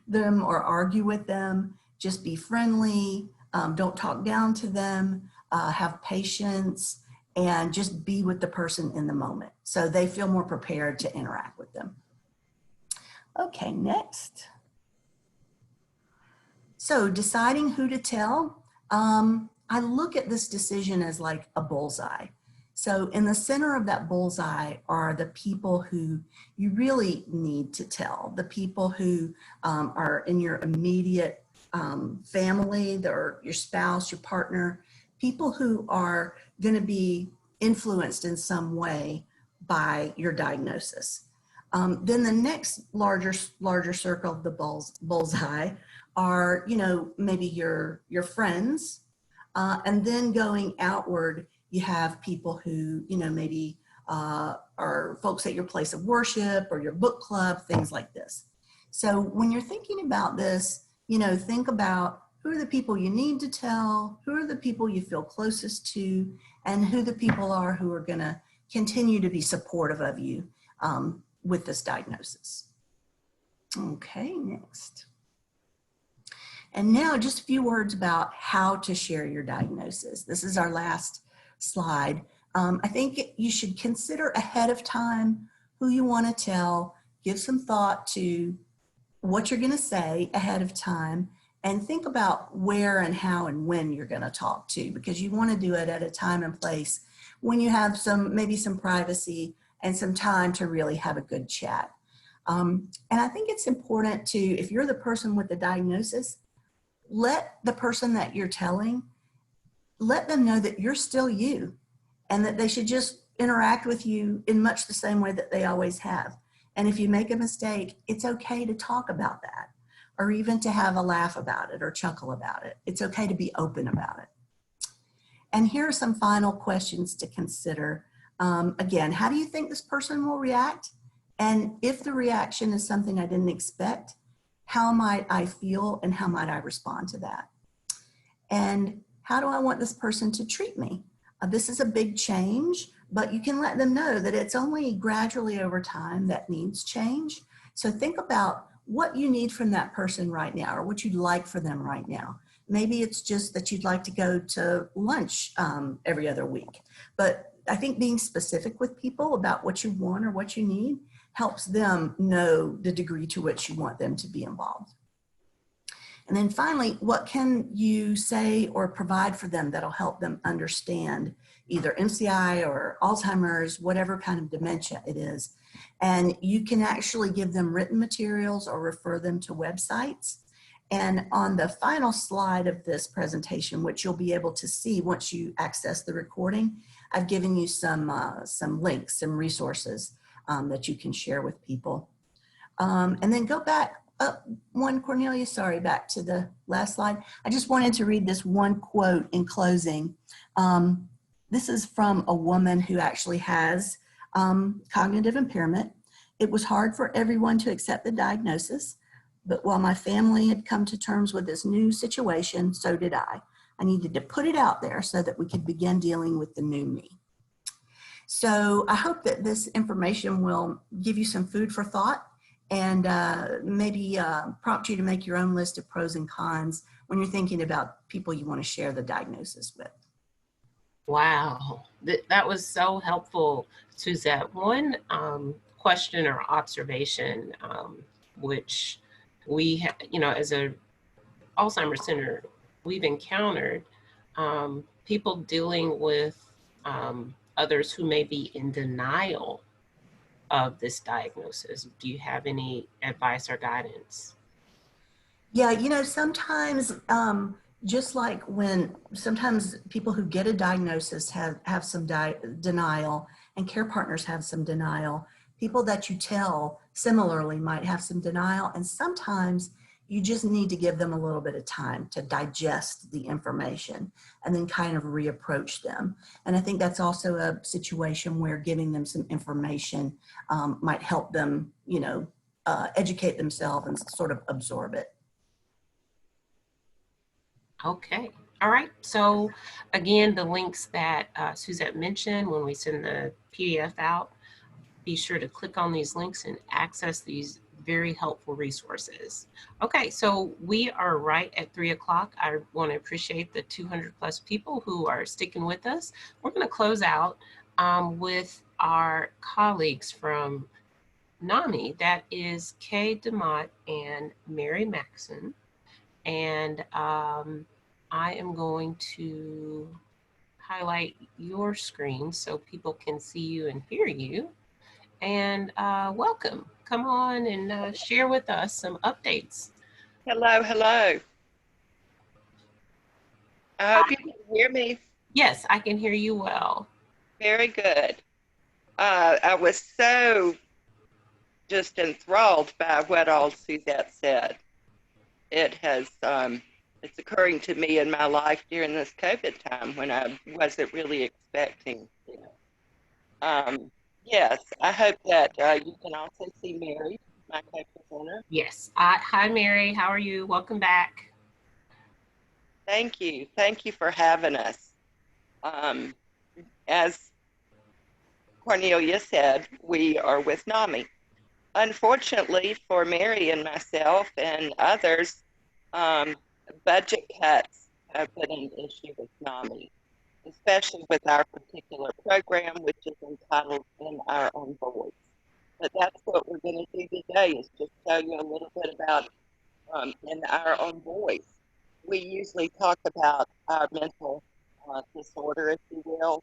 them or argue with them. Just be friendly. Don't talk down to them. Have patience, and just be with the person in the moment so they feel more prepared to interact with them. Okay, next. So deciding who to tell, I look at this decision as like a bullseye. So in the center of that bullseye are the people who you really need to tell, the people who are in your immediate family, or your spouse, your partner, people who are going to be influenced in some way by your diagnosis. Then the next larger circle of the bullseye are, you know, maybe your friends, and then going outward, you have people who, you know, maybe are folks at your place of worship or your book club, things like this. So when you're thinking about this, you know, think about who are the people you need to tell, who are the people you feel closest to, and who the people are who are going to continue to be supportive of you with this diagnosis. Okay, next. And now just a few words about how to share your diagnosis. This is our last slide. I think you should consider ahead of time who you want to tell, give some thought to what you're going to say ahead of time, and think about where and how and when you're going to talk to, because you want to do it at a time and place when you have maybe some privacy and some time to really have a good chat. And I think it's important to, if you're the person with the diagnosis, let the person that you're telling, let them know that you're still you and that they should just interact with you in much the same way that they always have. And if you make a mistake, it's okay to talk about that, or even to have a laugh about it or chuckle about it. It's okay to be open about it. And here are some final questions to consider. Again, how do you think this person will react? And if the reaction is something I didn't expect, how might I feel and how might I respond to that? And how do I want this person to treat me? This is a big change, but you can let them know that it's only gradually over time that needs change. So think about what you need from that person right now, or what you'd like for them right now. Maybe it's just that you'd like to go to lunch every other week. But I think being specific with people about what you want or what you need helps them know the degree to which you want them to be involved. And then finally, what can you say or provide for them that'll help them understand either MCI or Alzheimer's, whatever kind of dementia it is. And you can actually give them written materials or refer them to websites. And on the final slide of this presentation, which you'll be able to see once you access the recording, I've given you some links, some resources that you can share with people. And then go back one, Cornelia, sorry, back to the last slide. I just wanted to read this one quote in closing. This is from a woman who actually has cognitive impairment. It was hard for everyone to accept the diagnosis, but while my family had come to terms with this new situation, so did I. I needed to put it out there so that we could begin dealing with the new me. So I hope that this information will give you some food for thought and maybe prompt you to make your own list of pros and cons when you're thinking about people you want to share the diagnosis with. Wow, that was so helpful, Suzette. One question or observation, which we, as a Alzheimer's Center, we've encountered people dealing with others who may be in denial of this diagnosis. Do you have any advice or guidance? Yeah, sometimes just like when sometimes people who get a diagnosis have some denial, and care partners have some denial, people that you tell similarly might have some denial, and sometimes you just need to give them a little bit of time to digest the information and then kind of reapproach them. And I think that's also a situation where giving them some information might help them, educate themselves and sort of absorb it. Okay. All right. So again, the links that Suzette mentioned when we send the PDF out, be sure to click on these links and access these very helpful resources. Okay, so we are right at 3 o'clock. I want to appreciate the 200 plus people who are sticking with us. We're going to close out with our colleagues from NAMI, that is Kay Demott and Mary Maxion. And I am going to highlight your screen so people can see you and hear you. And welcome. Come on and share with us some updates. Hello, hello. I hope you can hear me. Yes, I can hear you well. Very good. I was so just enthralled by what all Suzette said. It has, it's occurring to me in my life during this COVID time when I wasn't really expecting, Yes, I hope that you can also see Mary, my co-presenter. Yes. Hi, Mary. How are you? Welcome back. Thank you. Thank you for having us. As Cornelia said, we are with NAMI. Unfortunately for Mary and myself and others, budget cuts have been an issue with NAMI, especially with our particular program, which is entitled In Our Own Voice. But that's what we're going to do today, is just tell you a little bit about In Our Own Voice. We usually talk about our mental disorder, if you will,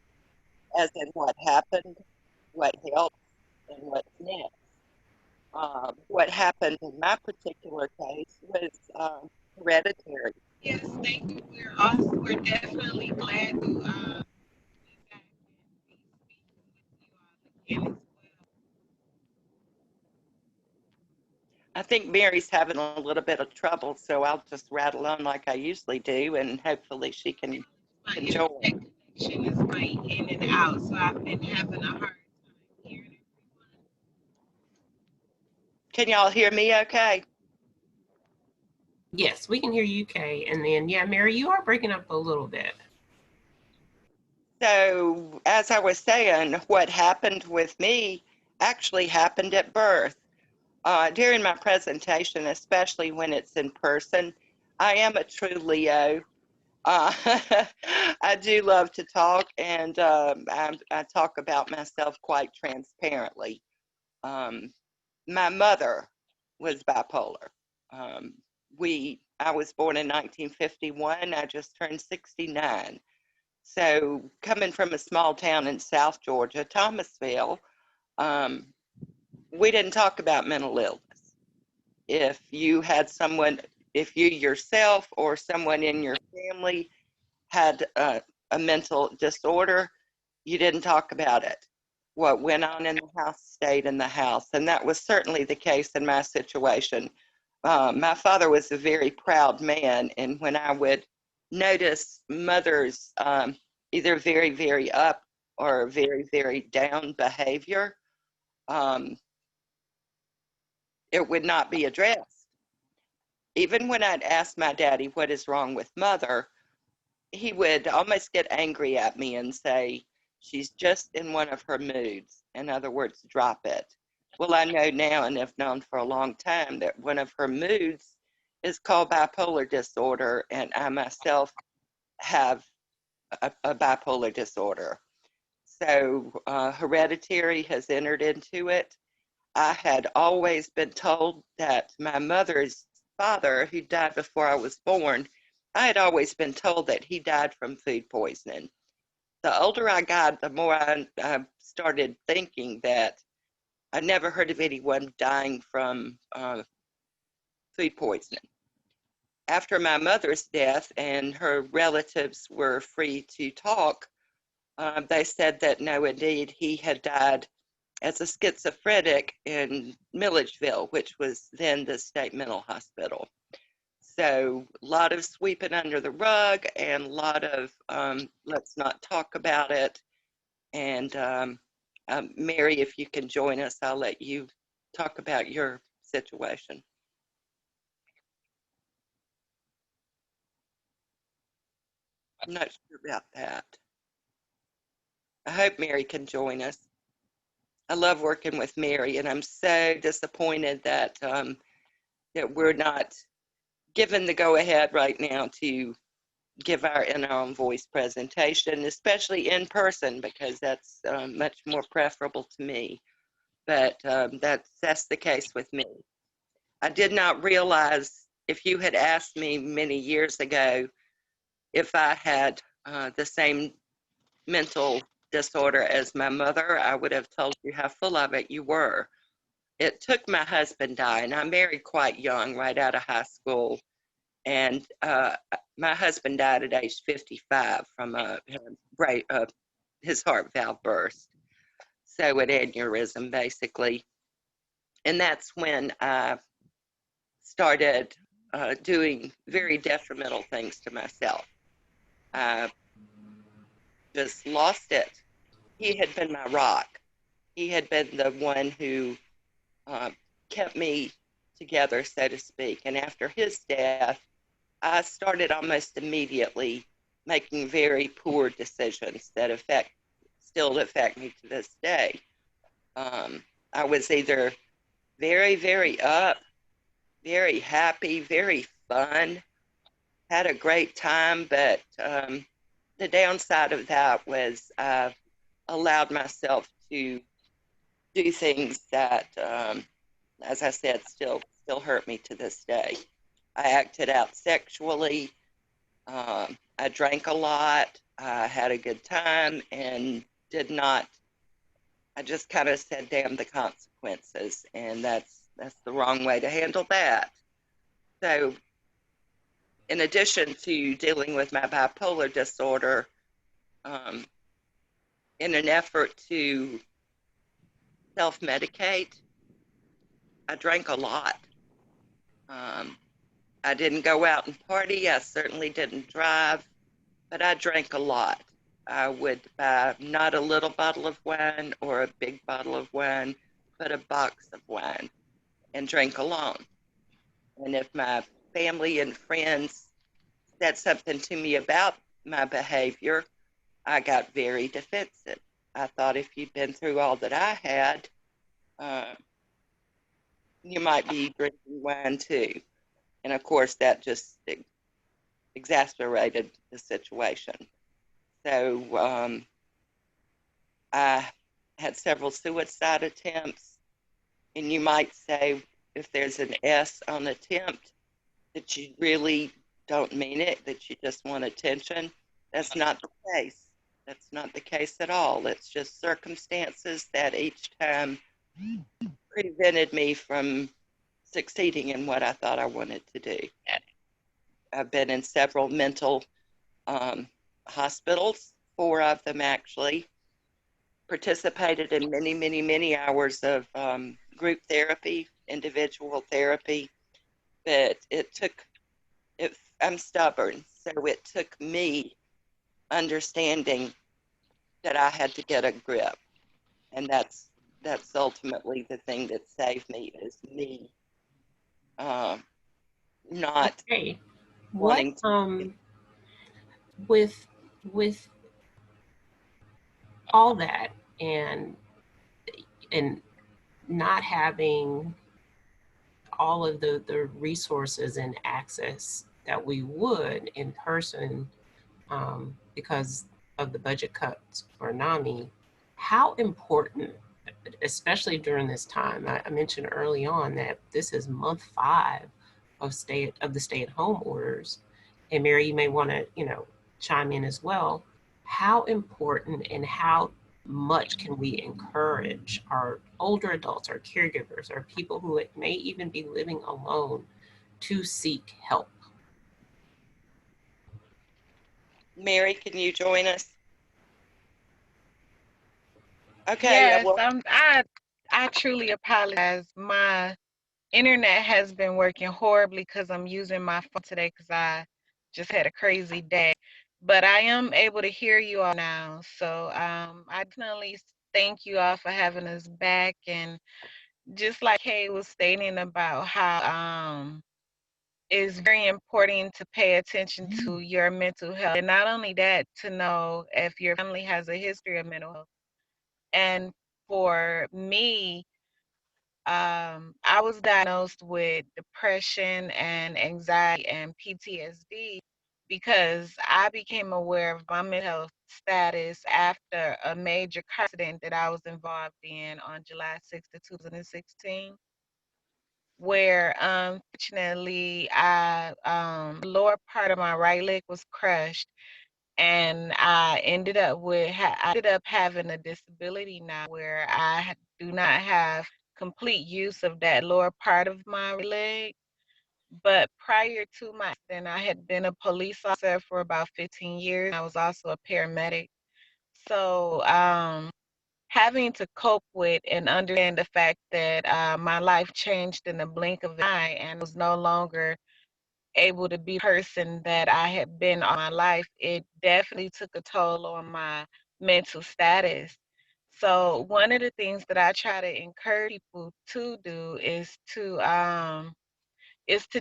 as in what happened, what helps, and what's next. What happened in my particular case was hereditary. Yes, thank you. We're definitely glad to be back and be speaking with you all again as well. I think Mary's having a little bit of trouble, so I'll just rattle on like I usually do, and hopefully she can My join. internet connection is going in and out, so I've been having a hard time hearing everyone. Can y'all hear me okay? Yes, we can hear you, Kay. And then, yeah, Mary, you are breaking up a little bit. So as I was saying, what happened with me actually happened at birth. During my presentation, especially when it's in person, I am a true Leo. Uh, I do love to talk, and I talk about myself quite transparently. Um, my mother was bipolar. Um, I was born in 1951. I just turned 69. So coming from a small town in South Georgia, Thomasville, um, we didn't talk about mental illness. If you had someone, if you yourself or someone in your family had a mental disorder, you didn't talk about it. What went on in the house stayed in the house. And that was certainly the case in my situation. My father was a very proud man. And when I would notice mother's either very, very up or very, very down behavior, um, it would not be addressed. Even when I'd ask my daddy, what is wrong with mother, he would almost get angry at me and say, she's just in one of her moods. In other words, drop it. Well, I know now and have known for a long time that one of her moods is called bipolar disorder, and I myself have a bipolar disorder. So hereditary has entered into it. I had always been told that my mother's father, who died before I was born, I had always been told that he died from food poisoning. The older I got, the more I started thinking that I never heard of anyone dying from food poisoning. After my mother's death and her relatives were free to talk, they said that no, indeed, he had died as a schizophrenic in Milledgeville, which was then the state mental hospital. So a lot of sweeping under the rug and a lot of let's not talk about it. And Mary, if you can join us, I'll let you talk about your situation. I'm not sure about that. I hope Mary can join us. I love working with Mary, and I'm so disappointed that that we're not given the go-ahead right now to give our in our own voice presentation, especially in person, because that's much more preferable to me. But that's the case with me. I did not realize, if you had asked me many years ago if I had the same mental disorder as my mother, I would have told you how full of it you were. It took my husband dying. I married quite young, right out of high school. And my husband died at age 55 from his heart valve burst. So an aneurysm, basically. And that's when I started doing very detrimental things to myself. I just lost it. He had been my rock. He had been the one who uh, kept me together, so to speak. And after his death, I started almost immediately making very poor decisions that still affect me to this day. I was either very, very up, very happy, very fun, had a great time, but the downside of that was I allowed myself to do things that, as I said, still hurt me to this day. I acted out sexually. I drank a lot. I had a good time and did not. I just kind of said, "Damn the consequences," and that's the wrong way to handle that. So, in addition to dealing with my bipolar disorder, um, in an effort to self-medicate, I drank a lot. Um, I didn't go out and party. I certainly didn't drive, but I drank a lot. I would buy not a little bottle of wine or a big bottle of wine, but a box of wine and drink alone. And if my family and friends said something to me about my behavior, I got very defensive. I thought if you'd been through all that I had, uh, you might be drinking wine too. And of course, that just exacerbated the situation. So I had several suicide attempts. And you might say, if there's an S on attempt, that you really don't mean it, that you just want attention. That's not the case. That's not the case at all. It's just circumstances that each time prevented me from succeeding in what I thought I wanted to do. I've been in several mental hospitals, 4 of them actually, participated in many, many, many hours of group therapy, individual therapy, but I'm stubborn, so it took me understanding that I had to get a grip, and that's ultimately the thing that saved me, is me not Okay. What wanting to. with with all that and not having all of the resources and access that we would in person because of the budget cuts for NAMI, how important, especially during this time, I mentioned early on that this is month 5 of the stay-at-home orders, and Mary, you may want to chime in as well. How important and how much can we encourage our older adults, our caregivers, our people who may even be living alone to seek help? Mary, can you join us? Okay, Yes, well, I truly apologize. My internet has been working horribly because I'm using my phone today because I just had a crazy day. But I am able to hear you all now. So I definitely thank you all for having us back. And just like Kay was stating about how it's very important to pay attention to your mental health. And not only that, to know if your family has a history of mental health. And for me, I was diagnosed with depression and anxiety and PTSD because I became aware of my mental health status after a major car accident that I was involved in on July 6th of 2016, where unfortunately the lower part of my right leg was crushed, and I ended up having a disability now where I do not have complete use of that lower part of my leg. But prior to my accident, I had been a police officer for about 15 years. I was also a paramedic. So having to cope with and understand the fact that my life changed in the blink of an eye and was no longer able to be the person that I had been all my life, it definitely took a toll on my mental status. So one of the things that I try to encourage people to do is to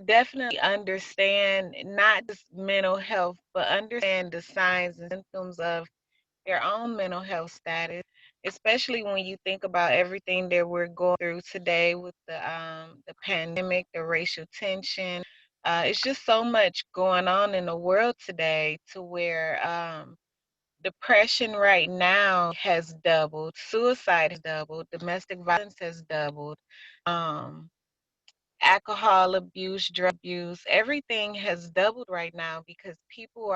definitely understand not just mental health, but understand the signs and symptoms of their own mental health status, especially when you think about everything that we're going through today with the pandemic, the racial tension. It's just so much going on in the world today to where depression right now has doubled, suicide has doubled, domestic violence has doubled, um, alcohol abuse, drug abuse, everything has doubled right now because people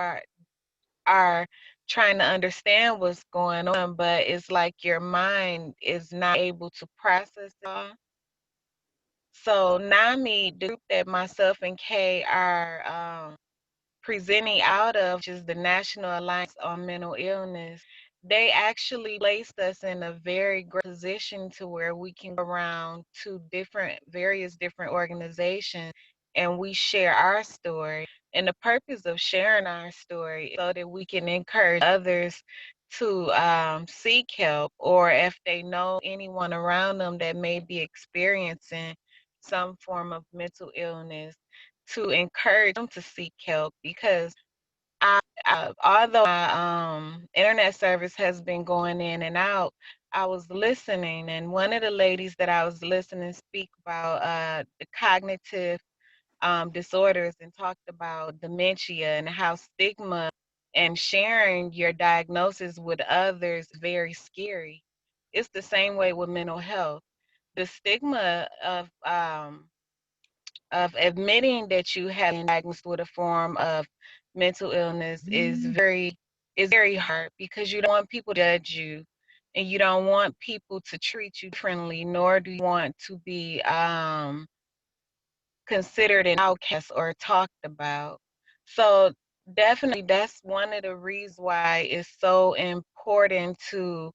are trying to understand what's going on, but it's like your mind is not able to process it all. So NAMI, the group that myself and Kay are presenting out of, which is the National Alliance on Mental Illness, they actually placed us in a very great position to where we can go around to various different organizations, and we share our story. And the purpose of sharing our story is so that we can encourage others to seek help, or if they know anyone around them that may be experiencing some form of mental illness, to encourage them to seek help. Because although my internet service has been going in and out, I was listening, and one of the ladies that I was listening speak about the cognitive disorders and talked about dementia and how stigma and sharing your diagnosis with others is very scary. It's the same way with mental health. The stigma of admitting that you have been diagnosed with a form of mental illness is very hard, because you don't want people to judge you, and you don't want people to treat you differently, nor do you want to be considered an outcast or talked about. So definitely that's one of the reasons why it's so important to,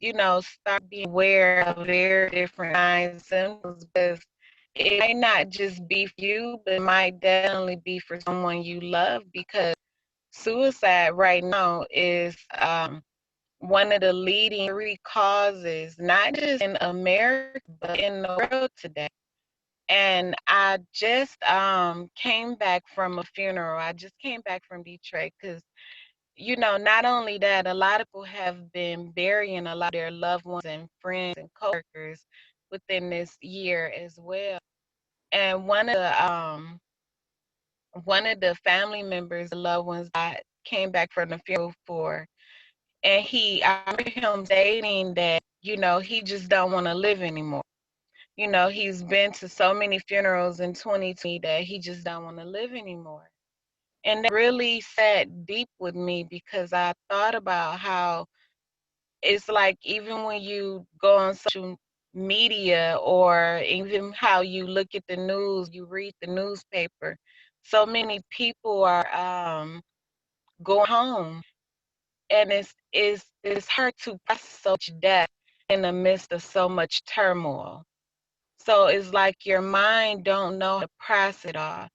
start being aware of very different signs and symptoms, because it might not just be for you, but it might definitely be for someone you love, because suicide right now is one of the leading three causes, not just in America, but in the world today. And I just came back from a funeral. I just came back from Detroit because, not only that, a lot of people have been burying a lot of their loved ones and friends and coworkers within this year as well. And one of the family members, the loved ones I came back from the funeral for, and I remember him stating that, he just don't want to live anymore. He's been to so many funerals in 2020 that he just don't want to live anymore. And that really sat deep with me, because I thought about how it's like, even when you go on social media, or even how you look at the news, you read the newspaper, so many people are going home, and it's hard to process so much death in the midst of so much turmoil. So it's like your mind don't know how to process it all.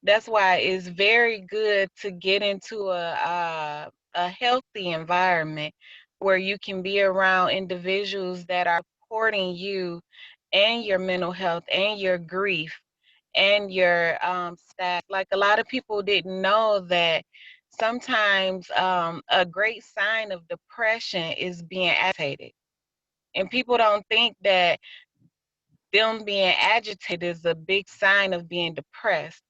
That's why it's very good to get into a healthy environment where you can be around individuals that are supporting you and your mental health and your grief and your staff. Like, a lot of people didn't know that sometimes a great sign of depression is being agitated. And people don't think that them being agitated is a big sign of being depressed.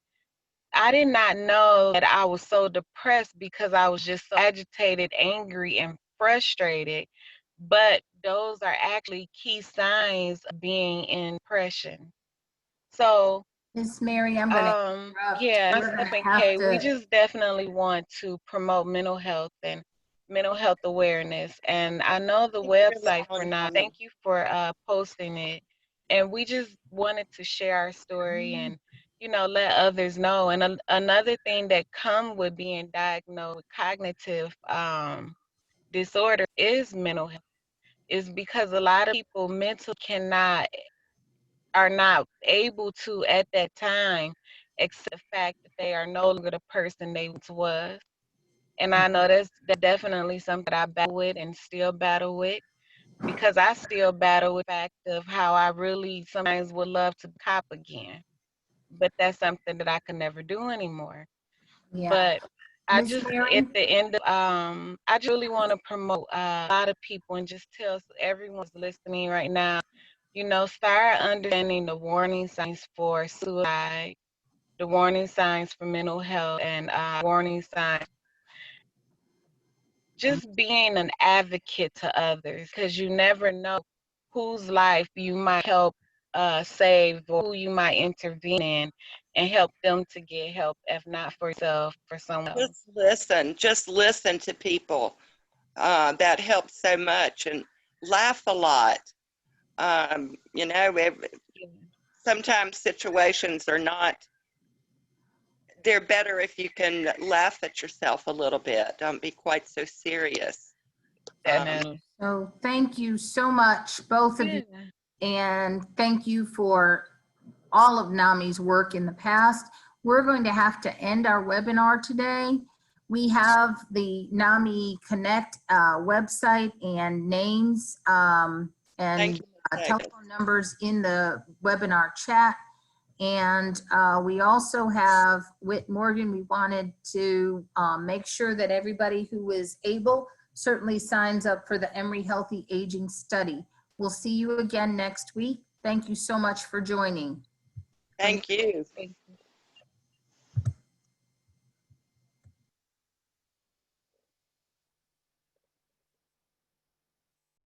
I did not know that I was so depressed because I was just so agitated, angry, and frustrated. But those are actually key signs of being in depression. So, Miss Mary, I'm going to interrupt. yeah, We're going myself to and have Kay, we to. just definitely want to promote mental health and mental health awareness. And I know the website for now, thank you for posting it. And we just wanted to share our story and, let others know. And another thing that come with being diagnosed with cognitive disorder is mental health. Is because a lot of people mentally are not able to, at that time, accept the fact that they are no longer the person they once was. And I know that's definitely something that I battle with and still battle with, because I still battle with the fact of how I really sometimes would love to cop again. But that's something that I can never do anymore. Yeah. But I Miss just, Mary? at the end of, I just really want to promote a lot of people and just tell everyone's listening right now, start understanding the warning signs for suicide, the warning signs for mental health, and warning signs. Just being an advocate to others, because you never know whose life you might help save, or who you might intervene in and help them to get help, if not for yourself, for someone else. Just listen to people. That helps so much, and laugh a lot. Sometimes situations are not, they're better if you can laugh at yourself a little bit. Don't be quite so serious. Definitely. So thank you so much, both of you. And thank you for all of NAMI's work in the past. We're going to have to end our webinar today. We have the NAMI Connect website and names and telephone numbers in the webinar chat. And we also have Whit Morgan. We wanted to make sure that everybody who is able certainly signs up for the Emory Healthy Aging Study. We'll see you again next week. Thank you so much for joining. Thank you.